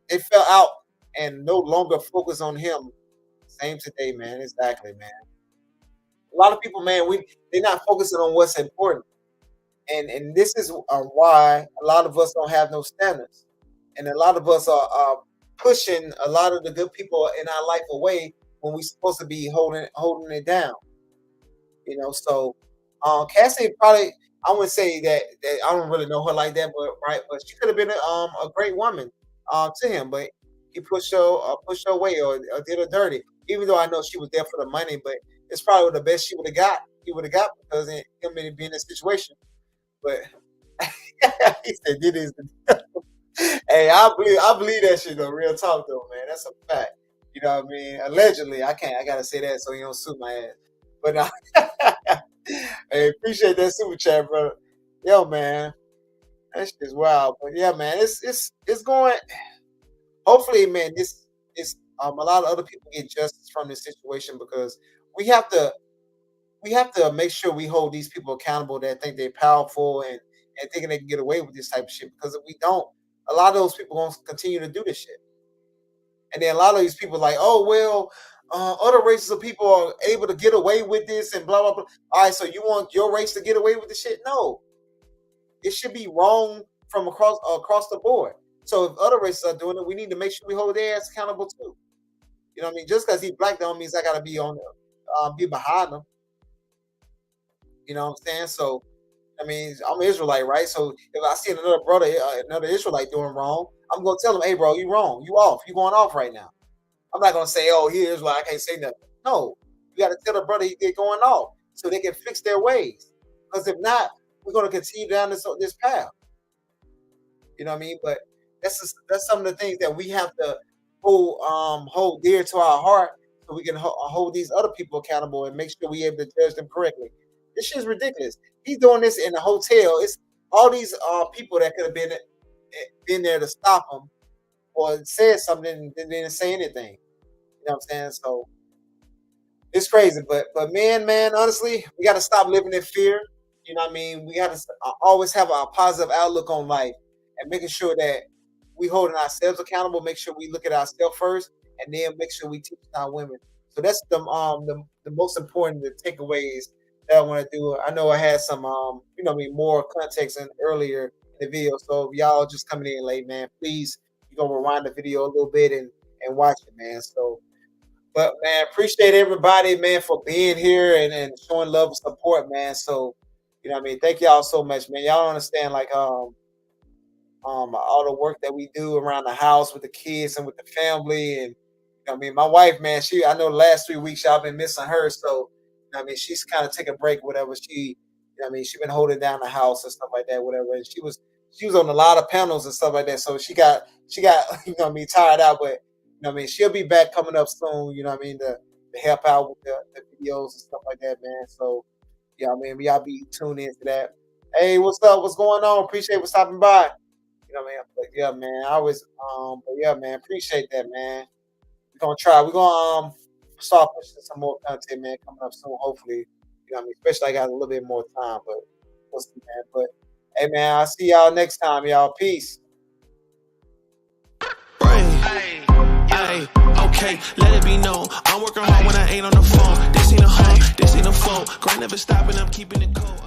D: They fell out and no longer focus on him. Same today, man. Exactly, man. A lot of people, man, they're not focusing on what's important, and this is why a lot of us don't have no standards, and a lot of us are pushing a lot of the good people in our life away when we're supposed to be holding it down. You know, so Cassie probably I wouldn't say that I don't really know her like that, but right, but she could have been a great woman to him, but he pushed her away or did her dirty. Even though I know she was there for the money, but it's probably the best she would have got. He would have got because him being in this situation. But he said, "Diddy is the Hey, I believe that shit though. Real talk though, man. That's a fact. You know what I mean? Allegedly, I can't. I gotta say that so he don't sue my ass. But hey, appreciate that super chat, brother. Yo, man, that shit is wild. But yeah, man, it's going. Hopefully, man, this is a lot of other people get justice from this situation because we have to we have to make sure we hold these people accountable that think they're powerful and thinking they can get away with this type of shit. Because if we don't, a lot of those people gonna continue to do this shit. And then a lot of these people like, oh well, other races of people are able to get away with this and blah blah blah. All right, so you want your race to get away with the shit? No, it should be wrong from across the board. So if other races are doing it, we need to make sure we hold their ass accountable too. You know what I mean? Just because he's black don't mean I gotta be on be behind him. You know what I'm saying? So I mean, I'm an Israelite, right? So if I see another brother, another Israelite doing wrong, I'm gonna tell him, hey bro, you wrong, you off, you going off right now. I'm not gonna say, oh, he is Israelite, I can't say nothing. No, you gotta tell the brother they're going off so they can fix their ways. Because if not, we're gonna continue down this path. You know what I mean? But that's some of the things that we have to hold dear to our heart, so we can hold these other people accountable and make sure we're able to judge them correctly. This shit's ridiculous. He's doing this in a hotel. It's all these people that could have been there to stop him or said something and didn't say anything. You know what I'm saying? So it's crazy. But man, honestly, we got to stop living in fear. You know what I mean? We got to always have a positive outlook on life and making sure that we holding ourselves accountable. Make sure we look at ourselves first, and then make sure we teach our women. So that's the most important takeaways that I want to do. I know I had some more context in earlier in the video. So if y'all just coming in late, man, please rewind the video a little bit and watch it, man. So, but man, appreciate everybody, man, for being here and showing love and support, man. So, you know what I mean? Thank y'all so much, man. Y'all don't understand all the work that we do around the house with the kids and with the family. And you know what I mean, my wife, man, I know the last 3 weeks y'all been missing her. So, you know what I mean, she's kind of taking a break, whatever. She been holding down the house and stuff like that, whatever. And she was on a lot of panels and stuff like that. So she got you know what I mean, tired out, but you know what I mean, she'll be back coming up soon, you know what I mean, to help out with the videos and stuff like that, man. So yeah, I mean, y'all be tuned into that. Hey, what's up? What's going on? Appreciate for stopping by. You know what I mean? But yeah, man, I always but yeah, man, appreciate that, man. We're gonna start pushing some more content, man, coming up soon, hopefully. You know what I mean? Especially I got a little bit more time, but we'll see, man. But hey, man, I'll see y'all next time, y'all. Peace.
A: Hey, okay, let it be known. I'm working hard when I ain't on the phone. This ain't a home, this ain't a phone. Grind never stopping, I'm keeping it cold.